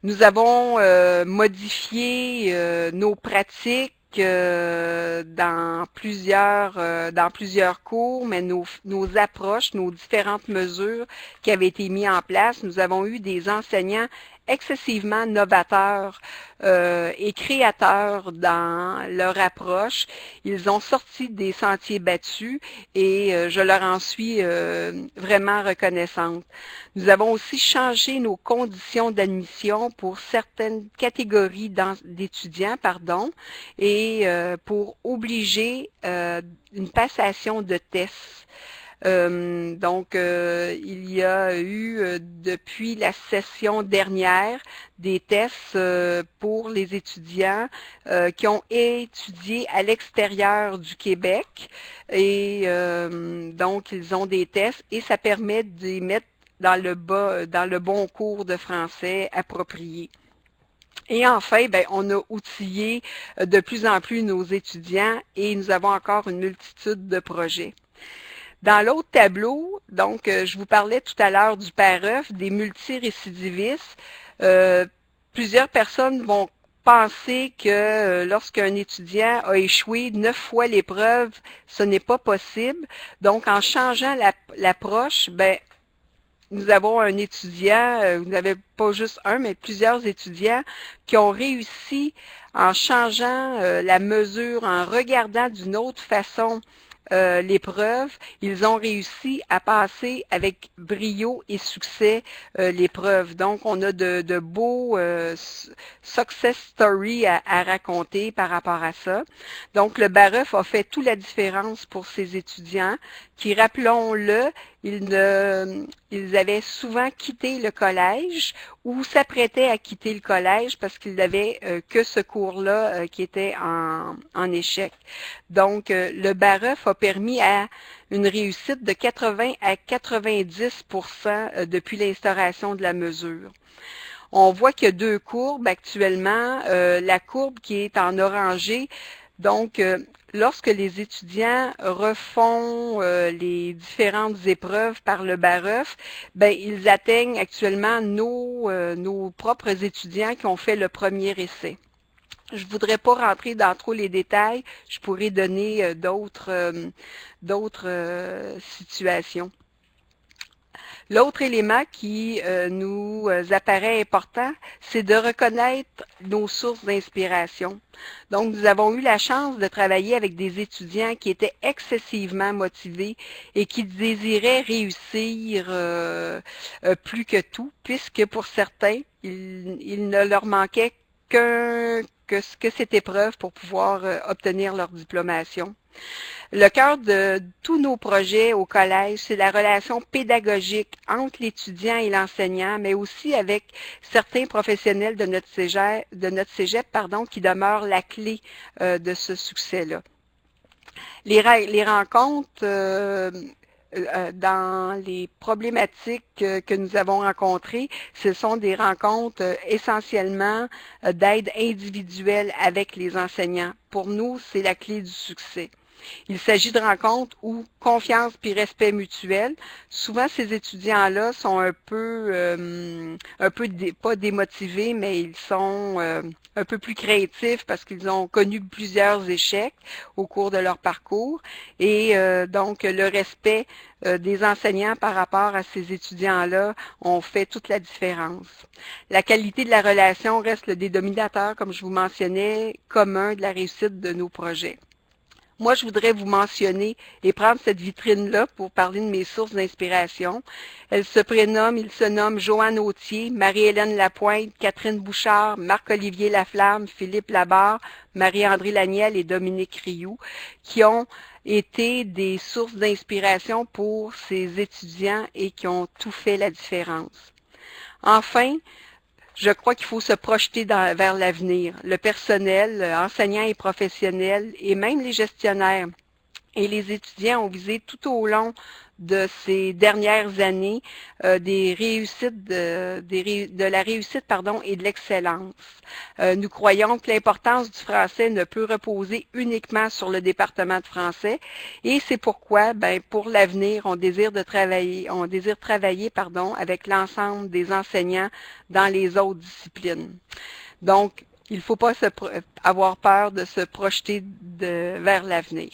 Nous avons modifié nos pratiques dans plusieurs cours, mais nos approches, nos différentes mesures qui avaient été mises en place, nous avons eu des enseignants excessivement novateurs et créateurs dans leur approche. Ils ont sorti des sentiers battus et je leur en suis vraiment reconnaissante. Nous avons aussi changé nos conditions d'admission pour certaines catégories d'étudiants, et pour obliger une passation de tests. Il y a eu, depuis la session dernière, des tests pour les étudiants qui ont étudié à l'extérieur du Québec. Et donc, ils ont des tests et ça permet de les mettre dans le bon cours de français approprié. Et enfin, on a outillé de plus en plus nos étudiants et nous avons encore une multitude de projets. Dans l'autre tableau, donc, je vous parlais tout à l'heure du PAREF, des multirécidivistes. Plusieurs personnes vont penser que lorsqu'un étudiant a échoué 9 fois l'épreuve, ce n'est pas possible. Donc, en changeant l'approche, nous avons un étudiant, vous n'avez pas juste un, mais plusieurs étudiants qui ont réussi en changeant la mesure, en regardant d'une autre façon l'épreuve, ils ont réussi à passer avec brio et succès l'épreuve. Donc, on a de beaux success stories à raconter par rapport à ça. Donc, le BAREF a fait toute la différence pour ces étudiants qui, rappelons-le, ils avaient souvent quitté le collège ou s'apprêtaient à quitter le collège parce qu'ils n'avaient que ce cours-là qui était en échec. Donc, le BAREF a permis à une réussite de 80 à 90% depuis l'instauration de la mesure. On voit qu'il y a deux courbes actuellement. La courbe qui est en orangé, donc, lorsque les étudiants refont les différentes épreuves par le BAREF, ils atteignent actuellement nos propres étudiants qui ont fait le premier essai. Je ne voudrais pas rentrer dans trop les détails, je pourrais donner d'autres situations. L'autre élément qui nous apparaît important, c'est de reconnaître nos sources d'inspiration. Donc, nous avons eu la chance de travailler avec des étudiants qui étaient excessivement motivés et qui désiraient réussir plus que tout, puisque pour certains, il ne leur manquait que cette épreuve pour pouvoir obtenir leur diplomation. Le cœur de tous nos projets au collège, c'est la relation pédagogique entre l'étudiant et l'enseignant, mais aussi avec certains professionnels de notre cégep, qui demeurent la clé de ce succès-là. Les rencontres dans les problématiques que nous avons rencontrées, ce sont des rencontres essentiellement d'aide individuelle avec les enseignants. Pour nous, c'est la clé du succès. Il s'agit de rencontres où confiance puis respect mutuel. Souvent, ces étudiants-là sont un peu pas démotivés, mais ils sont un peu plus créatifs parce qu'ils ont connu plusieurs échecs au cours de leur parcours. Et donc, le respect des enseignants par rapport à ces étudiants-là ont fait toute la différence. La qualité de la relation reste le dénominateur, comme je vous mentionnais, commun de la réussite de nos projets. Moi, je voudrais vous mentionner et prendre cette vitrine-là pour parler de mes sources d'inspiration. Ils se nomment Joanne Autier, Marie-Hélène Lapointe, Catherine Bouchard, Marc-Olivier Laflamme, Philippe Labarre, Marie-André Laniel et Dominique Rioux, qui ont été des sources d'inspiration pour ces étudiants et qui ont tout fait la différence. Enfin, je crois qu'il faut se projeter vers l'avenir. Le personnel, enseignants et professionnels, et même les gestionnaires et les étudiants ont visé tout au long de ces dernières années de la réussite et de l'excellence. Nous croyons que l'importance du français ne peut reposer uniquement sur le département de français et c'est pourquoi, pour l'avenir, on désire travailler avec l'ensemble des enseignants dans les autres disciplines. Donc, il ne faut pas avoir peur de se projeter vers l'avenir.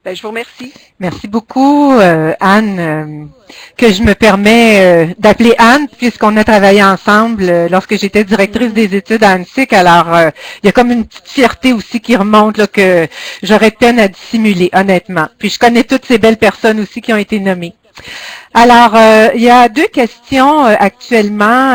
Je vous remercie. Merci beaucoup, Anne, que je me permets d'appeler Anne, puisqu'on a travaillé ensemble lorsque j'étais directrice des études à ANSIC. Alors, il y a comme une petite fierté aussi qui remonte là, que j'aurais peine à dissimuler, honnêtement. Puis, je connais toutes ces belles personnes aussi qui ont été nommées. Alors, il y a deux questions actuellement.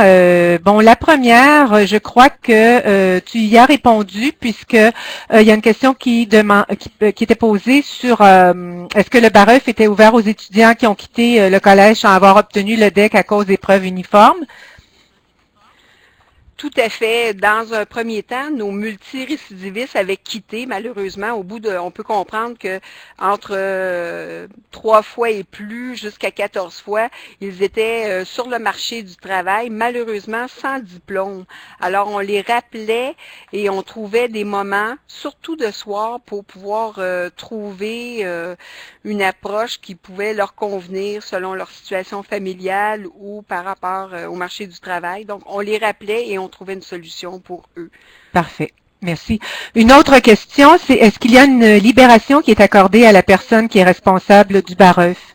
Bon, la première, je crois que tu y as répondu puisque il y a une question qui était posée sur est-ce que le BAREUF était ouvert aux étudiants qui ont quitté le collège sans avoir obtenu le DEC à cause des preuves uniformes? Tout à fait. Dans un premier temps, nos multirécidivistes avaient quitté, malheureusement. On peut comprendre que entre 3 fois et plus, jusqu'à 14 fois, ils étaient sur le marché du travail, malheureusement sans diplôme. Alors, on les rappelait et on trouvait des moments, surtout de soir, pour pouvoir trouver une approche qui pouvait leur convenir selon leur situation familiale ou par rapport au marché du travail. Donc, on les rappelait et on trouvait une solution pour eux. Parfait. Merci. Une autre question, c'est est-ce qu'il y a une libération qui est accordée à la personne qui est responsable du BAREUF?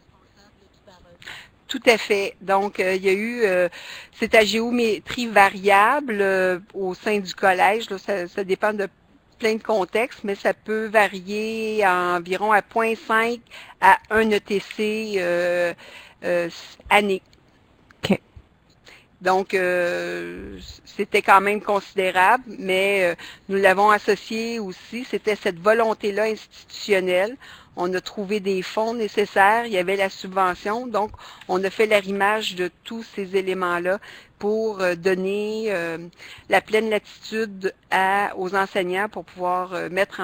Tout à fait. Donc, il y a eu, c'est à géométrie variable au sein du collège. Là, ça dépend de plein de contextes, mais ça peut varier environ à 0,5 à 1 ETC année. OK. Donc, c'était quand même considérable, mais nous l'avons associé aussi, c'était cette volonté-là institutionnelle. On a trouvé des fonds nécessaires, il y avait la subvention, donc on a fait l'arrimage de tous ces éléments-là pour donner la pleine latitude aux enseignants pour pouvoir mettre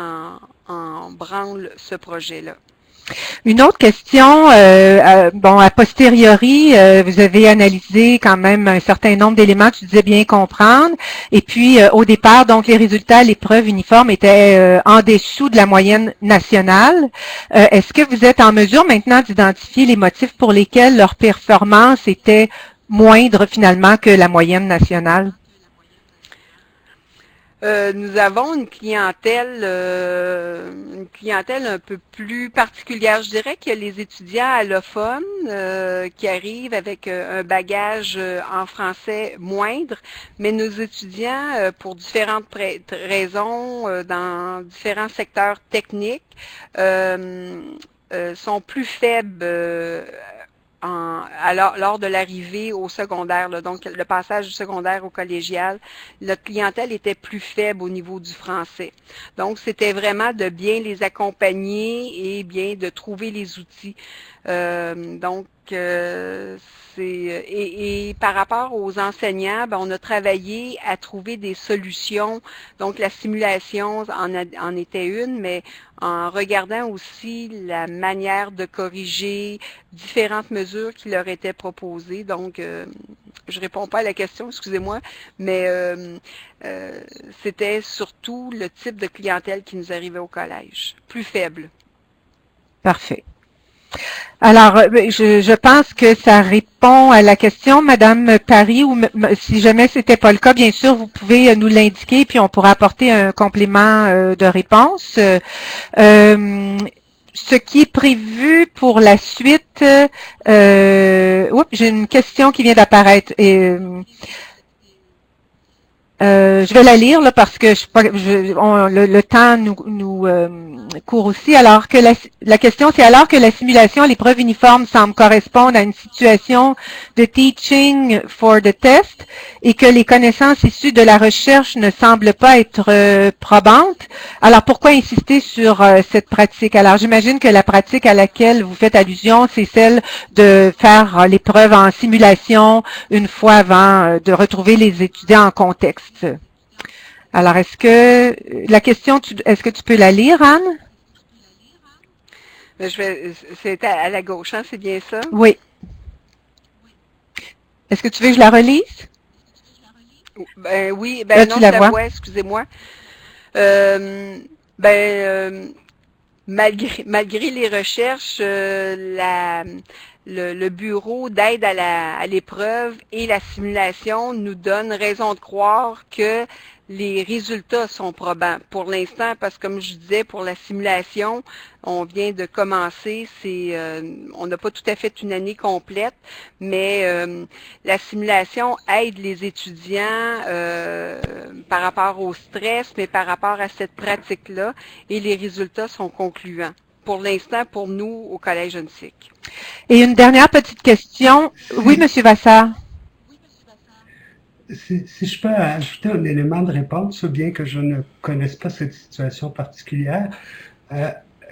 en branle ce projet-là. Une autre question, bon, a posteriori, vous avez analysé quand même un certain nombre d'éléments, tu disais bien comprendre, et puis au départ, donc les résultats à l'épreuve uniforme étaient en dessous de la moyenne nationale. Est-ce que vous êtes en mesure maintenant d'identifier les motifs pour lesquels leur performance était moindre finalement que la moyenne nationale? Nous avons une clientèle un peu plus particulière. Je dirais que les étudiants allophones qui arrivent avec un bagage en français moindre, mais nos étudiants, pour différentes raisons, dans différents secteurs techniques, sont plus faibles lors de l'arrivée au secondaire, là, donc le passage du secondaire au collégial, notre clientèle était plus faible au niveau du français. Donc, c'était vraiment de bien les accompagner et bien de trouver les outils. Et par rapport aux enseignants, ben, on a travaillé à trouver des solutions. Donc, la simulation en était une, mais en regardant aussi la manière de corriger différentes mesures qui leur étaient proposées. Donc, je réponds pas à la question, excusez-moi, mais c'était surtout le type de clientèle qui nous arrivait au collège, plus faible. Parfait. Alors, je pense que ça répond à la question, Madame Paris, ou si jamais c'était pas le cas, bien sûr, vous pouvez nous l'indiquer, puis on pourra apporter un complément de réponse. Ce qui est prévu pour la suite, j'ai une question qui vient d'apparaître. Je vais la lire là, parce que le temps nous court aussi. Alors que la question, c'est alors que la simulation à l'épreuve uniforme semble correspondre à une situation de teaching for the test et que les connaissances issues de la recherche ne semblent pas être probantes. Alors pourquoi insister sur cette pratique? Alors j'imagine que la pratique à laquelle vous faites allusion, c'est celle de faire l'épreuve en simulation une fois avant de retrouver les étudiants en contexte. Alors, est-ce que est-ce que tu peux la lire, Anne? C'est à la gauche, hein, c'est bien ça? Oui. Est-ce que tu veux que je la relise? Ben oui, ben non, je la vois, excusez-moi. Malgré les recherches, le bureau d'aide à l'épreuve et la simulation nous donne raison de croire que les résultats sont probants. Pour l'instant, parce que comme je disais, pour la simulation, on vient de commencer, on n'a pas tout à fait une année complète, mais la simulation aide les étudiants par rapport au stress, mais par rapport à cette pratique-là, et les résultats sont concluants. pour l'instant pour nous au Collège Huntsic. Et une dernière petite question. Oui, M. Vassar. Si je peux ajouter un élément de réponse, bien que je ne connaisse pas cette situation particulière,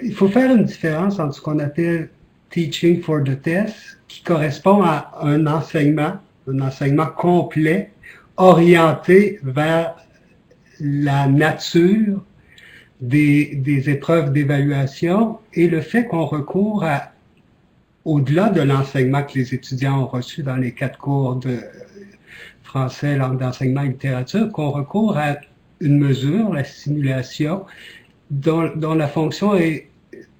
il faut faire une différence entre ce qu'on appelle teaching for the test, qui correspond à un enseignement complet, orienté vers la nature des épreuves d'évaluation et le fait qu'on recourt à, au-delà de l'enseignement que les étudiants ont reçu dans les 4 cours de français, langue d'enseignement et littérature, qu'on recourt à une mesure, la simulation, dont la fonction est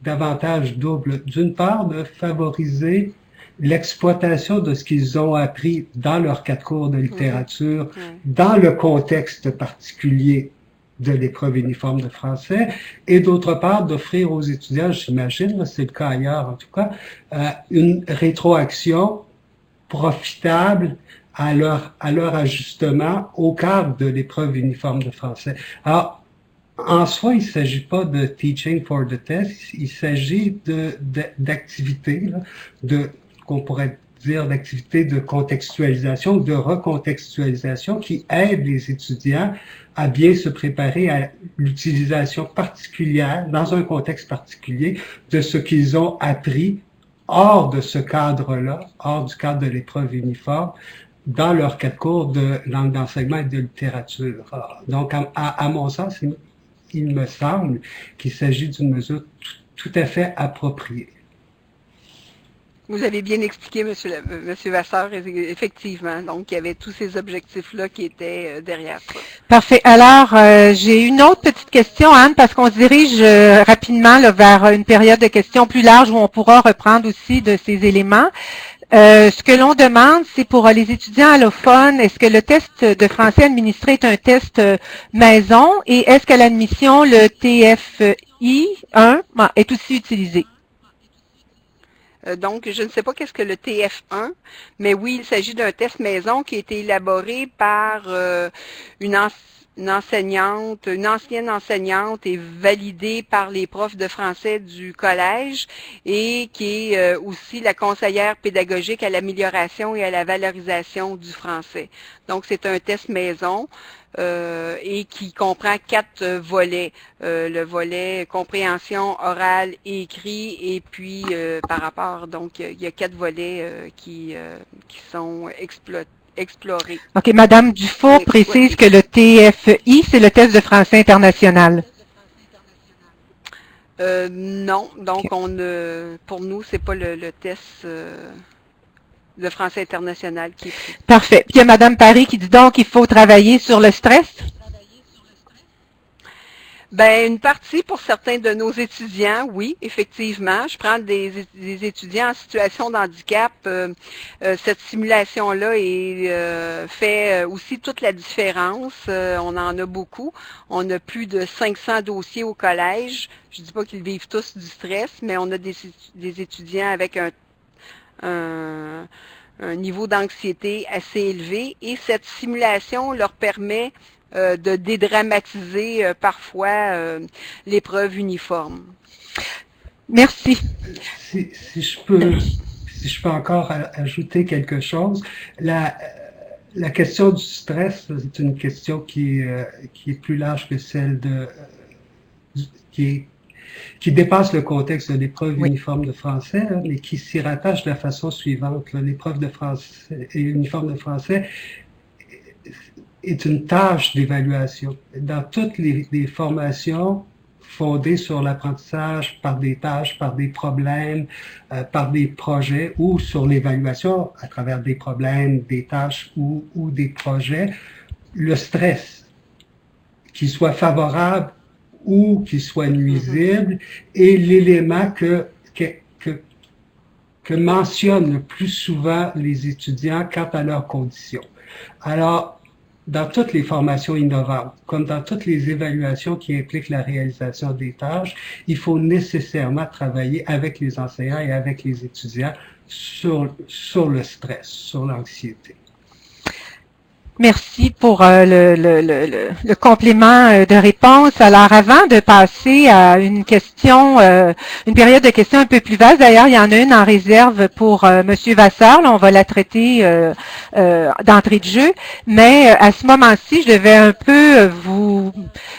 davantage double. D'une part, de favoriser l'exploitation de ce qu'ils ont appris dans leurs 4 cours de littérature, dans le contexte particulier de l'épreuve uniforme de français, et d'autre part, d'offrir aux étudiants, j'imagine, c'est le cas ailleurs en tout cas, une rétroaction profitable à leur ajustement au cadre de l'épreuve uniforme de français. Alors, en soi, il ne s'agit pas de teaching for the test, il s'agit d'activités, qu'on pourrait dire d'activités de contextualisation, de recontextualisation qui aident les étudiants à bien se préparer à l'utilisation particulière, dans un contexte particulier, de ce qu'ils ont appris hors de ce cadre-là, hors du cadre de l'épreuve uniforme, dans leurs 4 cours de langue d'enseignement et de littérature. Donc, à mon sens, il me semble qu'il s'agit d'une mesure tout à fait appropriée. Vous avez bien expliqué, Monsieur Vassar, effectivement. Donc, il y avait tous ces objectifs-là qui étaient derrière ça. Parfait. Alors, j'ai une autre petite question, Anne, parce qu'on se dirige rapidement là, vers une période de questions plus large où on pourra reprendre aussi de ces éléments. Ce que l'on demande, c'est pour les étudiants allophones, est-ce que le test de français administré est un test maison et est-ce qu'à l'admission, le TFI 1 est aussi utilisé? Donc, je ne sais pas qu'est-ce que le TF1, mais oui, il s'agit d'un test maison qui a été élaboré par une enseignante, une ancienne enseignante et validée par les profs de français du collège et qui est aussi la conseillère pédagogique à l'amélioration et à la valorisation du français. Donc, c'est un test maison. Et qui comprend 4 volets. Le volet compréhension orale et écrit, et puis par rapport, donc il y a 4 volets qui sont explorés. OK, Madame Dufour précise que le TFI, c'est le test de français international. Non, donc pour nous, c'est pas le test de français international qui est pris. Parfait. Puis il y a Mme Paris qui dit donc qu'il faut travailler sur le stress. Ben, une partie pour certains de nos étudiants, oui, effectivement. Je prends des étudiants en situation de handicap. Cette simulation-là fait aussi toute la différence. On en a beaucoup. On a plus de 500 dossiers au collège. Je ne dis pas qu'ils vivent tous du stress, mais on a des étudiants avec un niveau d'anxiété assez élevé et cette simulation leur permet de dédramatiser parfois l'épreuve uniforme. Merci. Si je peux encore ajouter quelque chose, la question du stress, c'est une question qui est plus large que celle qui dépasse le contexte de l'épreuve uniforme de français, mais qui s'y rattache de la façon suivante. L'épreuve de français et uniforme de français est une tâche d'évaluation. Dans toutes les formations fondées sur l'apprentissage par des tâches, par des problèmes, par des projets, ou sur l'évaluation à travers des problèmes, des tâches ou des projets, le stress, qu'il soit favorable ou qu'il soit nuisible, est l'élément que mentionnent le plus souvent les étudiants quant à leurs conditions. Alors, dans toutes les formations innovantes, comme dans toutes les évaluations qui impliquent la réalisation des tâches, il faut nécessairement travailler avec les enseignants et avec les étudiants sur le stress, sur l'anxiété. Merci pour le complément de réponse. Alors, avant de passer à une question, une période de questions un peu plus vaste, d'ailleurs, il y en a une en réserve pour Monsieur Vasseur. Là, on va la traiter d'entrée de jeu. Mais à ce moment-ci, je devais un peu vous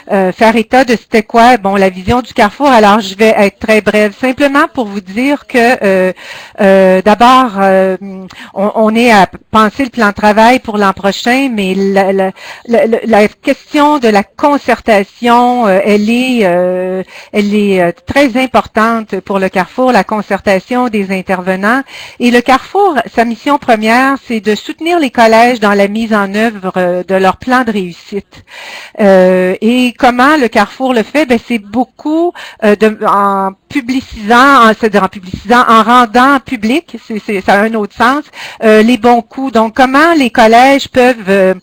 faire état de c'était quoi, bon, la vision du Carrefour. Alors, je vais être très brève. Simplement pour vous dire que d'abord, on est à penser le plan de travail pour l'an prochain, mais la question de la concertation, elle est très importante pour le Carrefour, la concertation des intervenants. Et le Carrefour, sa mission première, c'est de soutenir les collèges dans la mise en œuvre de leur plan de réussite. Et comment le Carrefour le fait? Ben, c'est beaucoup en publicisant, en rendant public, ça a un autre sens, les bons coups. Donc, comment les collèges peuvent,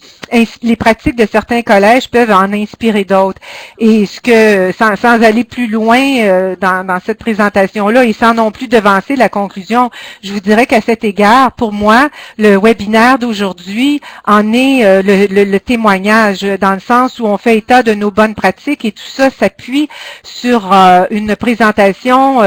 les pratiques de certains collèges peuvent en inspirer d'autres. Et ce que, sans aller plus loin dans cette présentation-là et sans non plus devancer la conclusion, je vous dirais qu'à cet égard, pour moi, le webinaire d'aujourd'hui en est le témoignage, dans le sens où on fait état de nos bonnes pratiques et tout ça s'appuie sur une présentation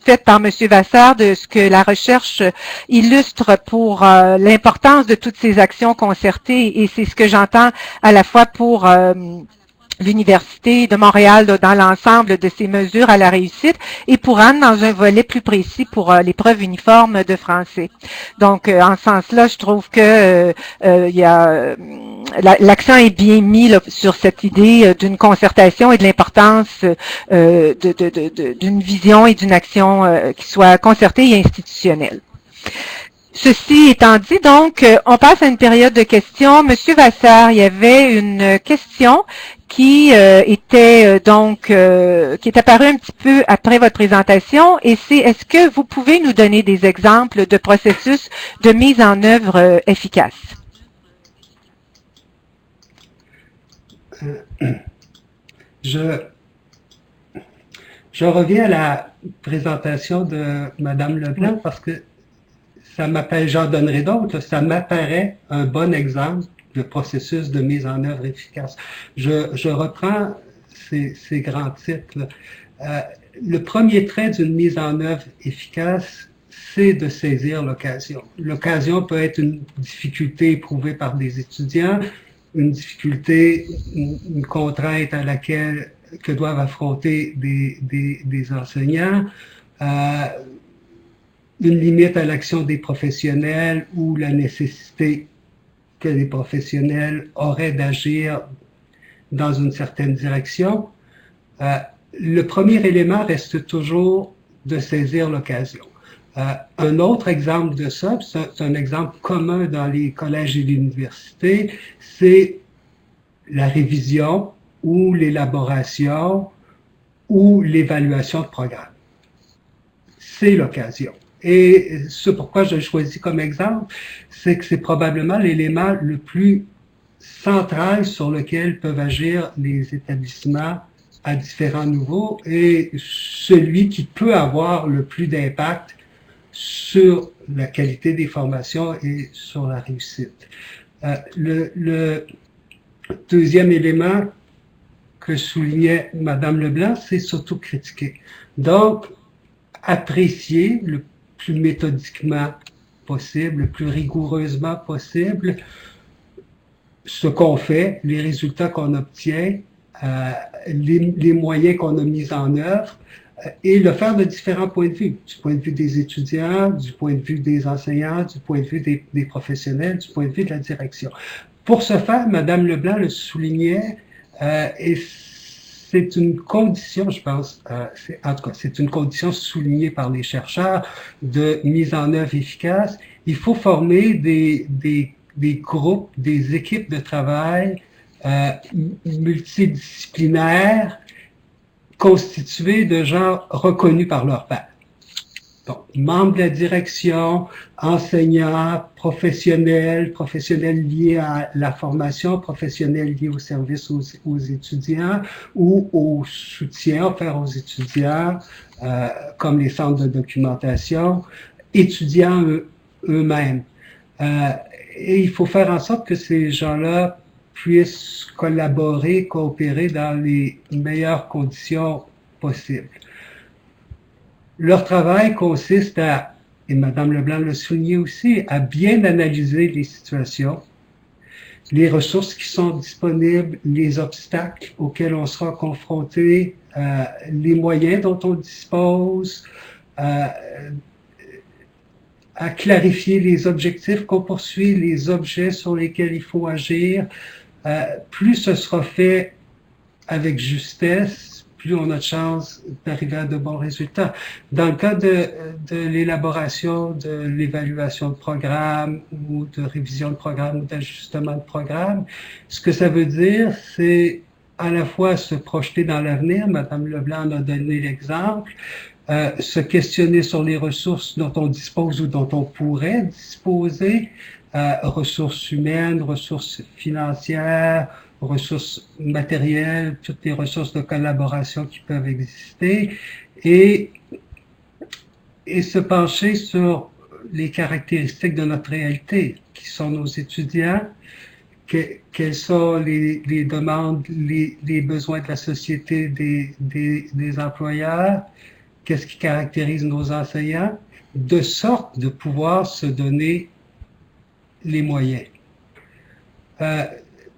faite par M. Vasseur de ce que la recherche illustre pour l'importance de toutes ces actions concertées, et c'est ce que j'entends à la fois pour l'Université de Montréal dans l'ensemble de ces mesures à la réussite, et pour Anne dans un volet plus précis pour l'épreuve uniforme de français. Donc, en ce sens-là, je trouve que il y a l'accent est bien mis là, sur cette idée d'une concertation et de l'importance d'une vision et d'une action qui soit concertée et institutionnelle. Ceci étant dit, donc, on passe à une période de questions. Monsieur Vasseur, il y avait une question qui était qui est apparue un petit peu après votre présentation, et c'est: est-ce que vous pouvez nous donner des exemples de processus de mise en œuvre efficace? Je reviens à la présentation de Madame Leblanc parce que ça m'appelle, j'en donnerai d'autres, ça m'apparaît un bon exemple de processus de mise en œuvre efficace. Je reprends ces grands titres. Le premier trait d'une mise en œuvre efficace, c'est de saisir l'occasion. L'occasion peut être une difficulté éprouvée par des étudiants, une difficulté, une contrainte à laquelle que doivent affronter des enseignants, une limite à l'action des professionnels ou la nécessité que les professionnels auraient d'agir dans une certaine direction. Le premier élément reste toujours de saisir l'occasion. Un autre exemple de ça, c'est un exemple commun dans les collèges et l'université, c'est la révision ou l'élaboration ou l'évaluation de programme. C'est l'occasion. Et ce pourquoi je le choisis comme exemple, c'est que c'est probablement l'élément le plus central sur lequel peuvent agir les établissements à différents niveaux et celui qui peut avoir le plus d'impact sur la qualité des formations et sur la réussite. Le deuxième élément que soulignait Madame Leblanc, c'est surtout critiquer. Donc, apprécier le plus méthodiquement possible, le plus rigoureusement possible, ce qu'on fait, les résultats qu'on obtient, les moyens qu'on a mis en œuvre, et le faire de différents points de vue, du point de vue des étudiants, du point de vue des enseignants, du point de vue des professionnels, du point de vue de la direction. Pour ce faire, Madame Leblanc le soulignait, et c'est une condition, je pense, en tout cas, c'est une condition soulignée par les chercheurs de mise en œuvre efficace. Il faut former des groupes, des équipes de travail multidisciplinaires constituées de gens reconnus par leur pairs. Donc, membres de la direction, enseignants, professionnels liés à la formation, professionnels liés au service aux étudiants ou au soutien offert aux étudiants, comme les centres de documentation, étudiants eux-mêmes. et il faut faire en sorte que ces gens-là puissent collaborer, coopérer dans les meilleures conditions possibles. Leur travail consiste à, et Mme Leblanc l'a souligné aussi, à bien analyser les situations, les ressources qui sont disponibles, les obstacles auxquels on sera confronté, les moyens dont on dispose, à clarifier les objectifs qu'on poursuit, les objets sur lesquels il faut agir. Plus ce sera fait avec justesse, plus on a de chances d'arriver à de bons résultats. Dans le cas de l'élaboration, de l'évaluation de programme ou de révision de programme ou d'ajustement de programme, ce que ça veut dire, c'est à la fois se projeter dans l'avenir, Mme Leblanc en a donné l'exemple, se questionner sur les ressources dont on dispose ou dont on pourrait disposer, ressources humaines, ressources financières, ressources matérielles, toutes les ressources de collaboration qui peuvent exister, et se pencher sur les caractéristiques de notre réalité, qui sont nos étudiants, quelles sont les demandes, les besoins de la société des employeurs, qu'est-ce qui caractérise nos enseignants, de sorte de pouvoir se donner les moyens.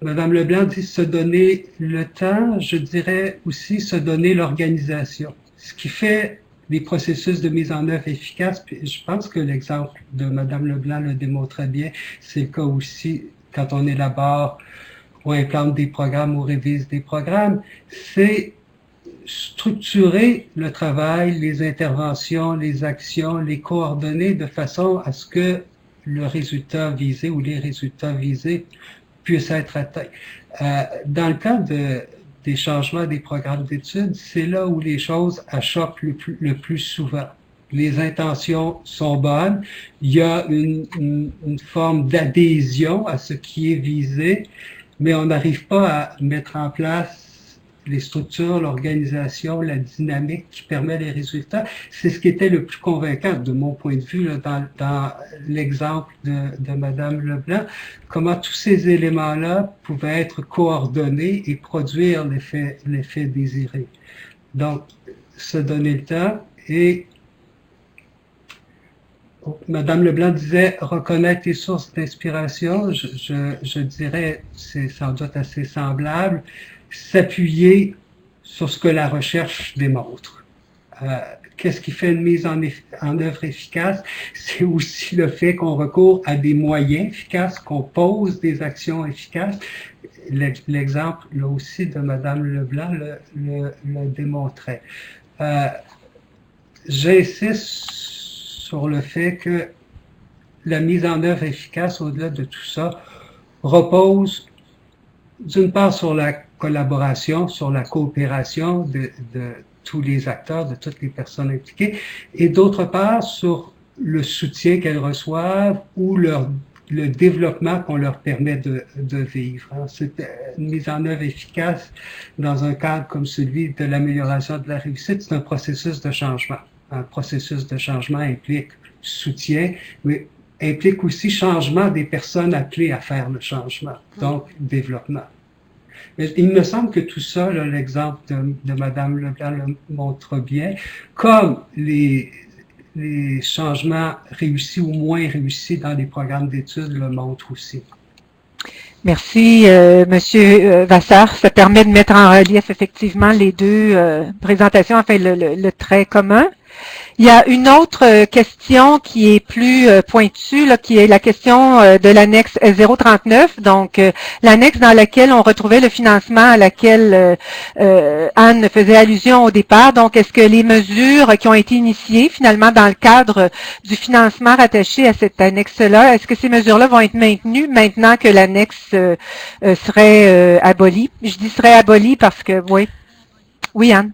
Madame Leblanc dit se donner le temps, je dirais aussi se donner l'organisation. Ce qui fait les processus de mise en œuvre efficaces, puis je pense que l'exemple de Madame Leblanc le démontrait bien, c'est le cas aussi quand on élabore ou implante des programmes ou révise des programmes, c'est structurer le travail, les interventions, les actions, les coordonner de façon à ce que le résultat visé ou les résultats visés puissent être atteints. Dans le cas des changements des programmes d'études, c'est là où les choses achoppent le plus souvent. Les intentions sont bonnes, il y a une forme d'adhésion à ce qui est visé, mais on n'arrive pas à mettre en place les structures, l'organisation, la dynamique qui permet les résultats. C'est ce qui était le plus convaincant de mon point de vue là, dans l'exemple de Madame Leblanc, comment tous ces éléments-là pouvaient être coordonnés et produire l'effet désiré. Donc, se donner le temps et Madame Leblanc disait reconnaître les sources d'inspiration. Je dirais, c'est sans doute assez semblable, s'appuyer sur ce que la recherche démontre. Qu'est-ce qui fait une mise en œuvre efficace? C'est aussi le fait qu'on recourt à des moyens efficaces, qu'on pose des actions efficaces. L'exemple, là aussi, de Madame Leblanc le démontrait. J'insiste sur le fait que la mise en œuvre efficace, au-delà de tout ça, repose d'une part sur la collaboration, sur la coopération de tous les acteurs, de toutes les personnes impliquées, et d'autre part sur le soutien qu'elles reçoivent ou le développement qu'on leur permet de vivre. C'est une mise en œuvre efficace dans un cadre comme celui de l'amélioration de la réussite, c'est un processus de changement. Un processus de changement implique soutien, mais implique aussi changement des personnes appelées à faire le changement, donc développement. Mais il me semble que tout ça, l'exemple de Madame Leblanc le montre bien, comme les changements réussis ou moins réussis dans les programmes d'études le montrent aussi. Merci, Monsieur Vassar. Ça permet de mettre en relief effectivement les deux présentations, enfin le trait commun. Il y a une autre question qui est plus pointue, là, qui est la question de l'annexe 039, donc l'annexe dans laquelle on retrouvait le financement à laquelle Anne faisait allusion au départ. Donc, est-ce que les mesures qui ont été initiées finalement dans le cadre du financement rattaché à cette annexe-là, est-ce que ces mesures-là vont être maintenues maintenant que l'annexe serait abolie? Je dis serait abolie parce que, oui, Anne.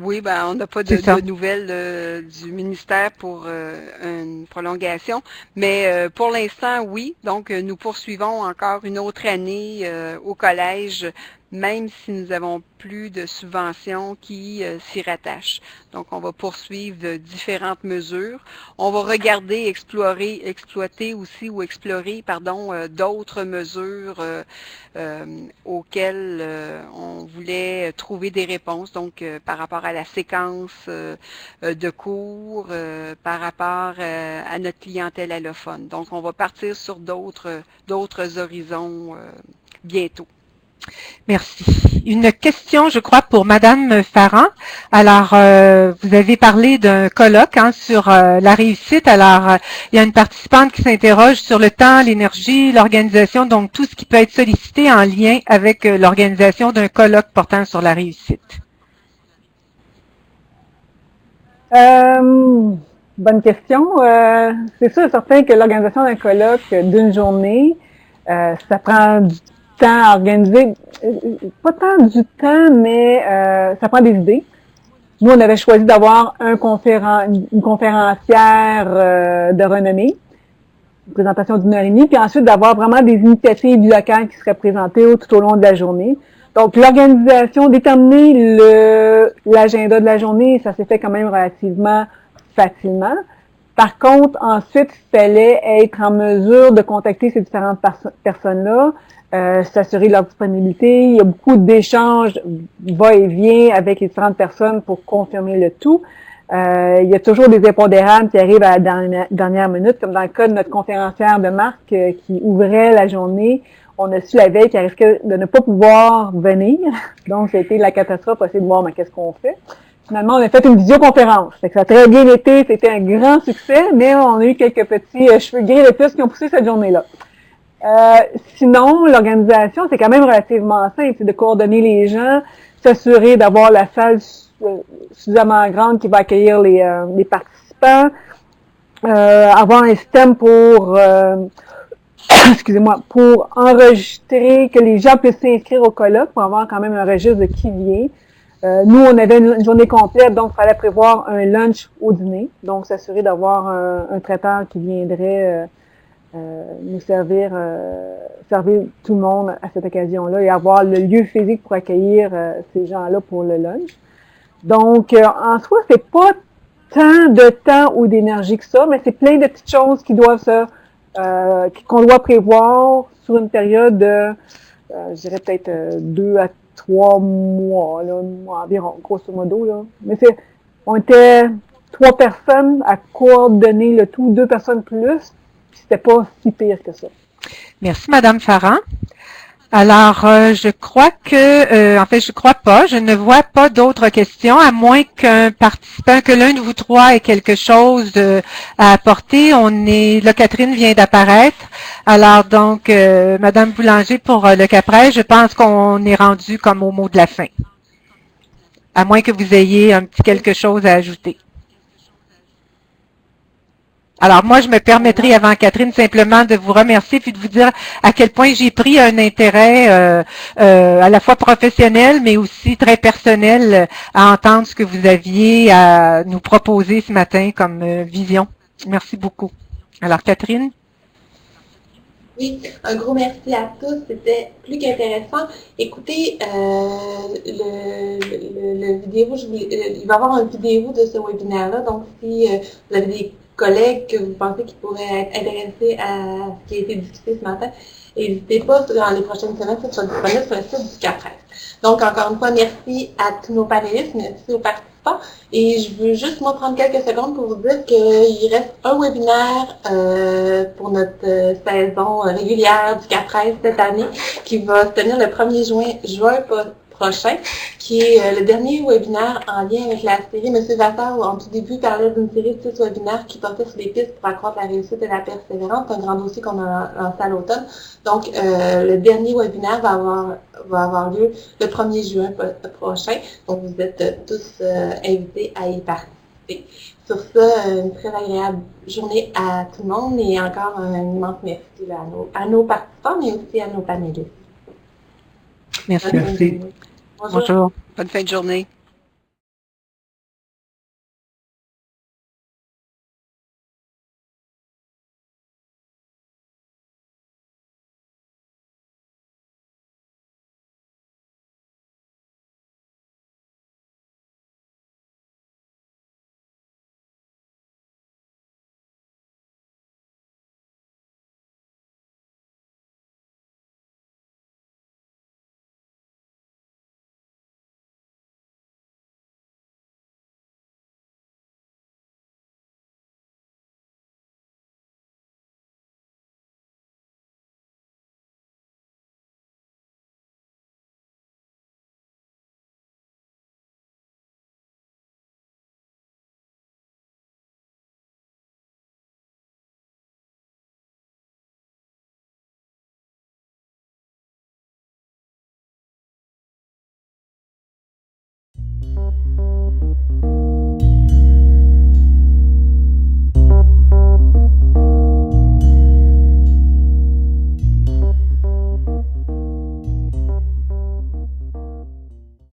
Oui, ben on n'a pas de nouvelles du ministère pour une prolongation, mais pour l'instant, oui. Donc, nous poursuivons encore une autre année au collège, même si nous n'avons plus de subventions qui s'y rattachent. Donc, on va poursuivre différentes mesures. On va regarder, exploiter aussi ou explorer, pardon, d'autres mesures auxquelles on voulait trouver des réponses, donc par rapport à la séquence de cours, par rapport à notre clientèle allophone. Donc, on va partir sur d'autres horizons bientôt. Merci. Une question, je crois, pour Madame Farran. Alors, vous avez parlé d'un colloque sur la réussite. Alors, il y a une participante qui s'interroge sur le temps, l'énergie, l'organisation, donc tout ce qui peut être sollicité en lien avec l'organisation d'un colloque portant sur la réussite. Bonne question. C'est sûr et certain que l'organisation d'un colloque d'une journée, ça prend du temps à organiser. Pas tant du temps, mais ça prend des idées. Nous, on avait choisi d'avoir une conférencière de renommée, une présentation d'1 heure et demie, puis ensuite d'avoir vraiment des initiatives locales qui seraient présentées tout au long de la journée. Donc, l'organisation, déterminer l'agenda de la journée, ça s'est fait quand même relativement facilement. Par contre, ensuite, il fallait être en mesure de contacter ces différentes personnes-là, s'assurer de leur disponibilité. Il y a beaucoup d'échanges va-et-vient avec les différentes personnes pour confirmer le tout. Il y a toujours des impondérables qui arrivent à la dernière minute, comme dans le cas de notre conférencière de Marc qui ouvrait la journée. On a su la veille qu'elle risquait de ne pas pouvoir venir. Donc, ça a été la catastrophe, essayer de voir mais qu'est-ce qu'on fait. Finalement, on a fait une visioconférence. Ça a très bien été, c'était un grand succès, mais on a eu quelques petits cheveux gris de plus qui ont poussé cette journée-là. Sinon, l'organisation, c'est quand même relativement simple, c'est de coordonner les gens, s'assurer d'avoir la salle suffisamment grande qui va accueillir les participants, avoir un système pour excusez-moi, pour enregistrer, que les gens puissent s'inscrire au colloque, pour avoir quand même un registre de qui vient. Nous, on avait une journée complète, donc il fallait prévoir un lunch au dîner, donc s'assurer d'avoir un traiteur qui viendrait nous servir tout le monde à cette occasion-là et avoir le lieu physique pour accueillir ces gens-là pour le lunch. Donc, en soi, c'est pas tant de temps ou d'énergie que ça, mais c'est plein de petites choses qui doivent qu'on doit prévoir sur une période de, je dirais peut-être 2 à 3 mois, là, environ, grosso modo, là. Mais on était 3 personnes à coordonner le tout, 2 personnes plus, puis c'était pas si pire que ça. Merci, Madame Farran. Alors, je crois que, en fait, je crois pas, je ne vois pas d'autres questions, à moins qu'un participant, que l'un de vous trois ait quelque chose à apporter. Là, Catherine vient d'apparaître. Alors, donc, Madame Boulanger pour le Caprès, je pense qu'on est rendu comme au mot de la fin. À moins que vous ayez un petit quelque chose à ajouter. Alors, moi, je me permettrai avant Catherine simplement de vous remercier puis de vous dire à quel point j'ai pris un intérêt à la fois professionnel, mais aussi très personnel à entendre ce que vous aviez à nous proposer ce matin comme vision. Merci beaucoup. Alors, Catherine? Oui, un gros merci à tous. C'était plus qu'intéressant. Écoutez, le vidéo, il va y avoir une vidéo de ce webinaire-là. Donc, si vous avez des collègues que vous pensez qui pourraient être intéressés à ce qui a été discuté ce matin, n'hésitez pas dans les prochaines semaines, ça sera disponible sur le site du CAPRES. Donc, encore une fois, merci à tous nos panélistes, merci aux participants. Et je veux juste moi prendre quelques secondes pour vous dire qu'il reste un webinaire pour notre saison régulière du CAPRES cette année qui va se tenir le 1er juin prochain, qui est le dernier webinaire en lien avec la série. Monsieur Vassar, en tout début, parlait d'une série de 6 webinaires qui portaient sur les pistes pour accroître la réussite et la persévérance. C'est un grand dossier qu'on a lancé à l'automne. Donc, le dernier webinaire va avoir lieu le 1er juin prochain. Donc, vous êtes tous invités à y participer. Sur ça, une très agréable journée à tout le monde et encore un immense merci à nos participants, mais aussi à nos panélistes. Merci. Bonjour. Bonne fin de journée.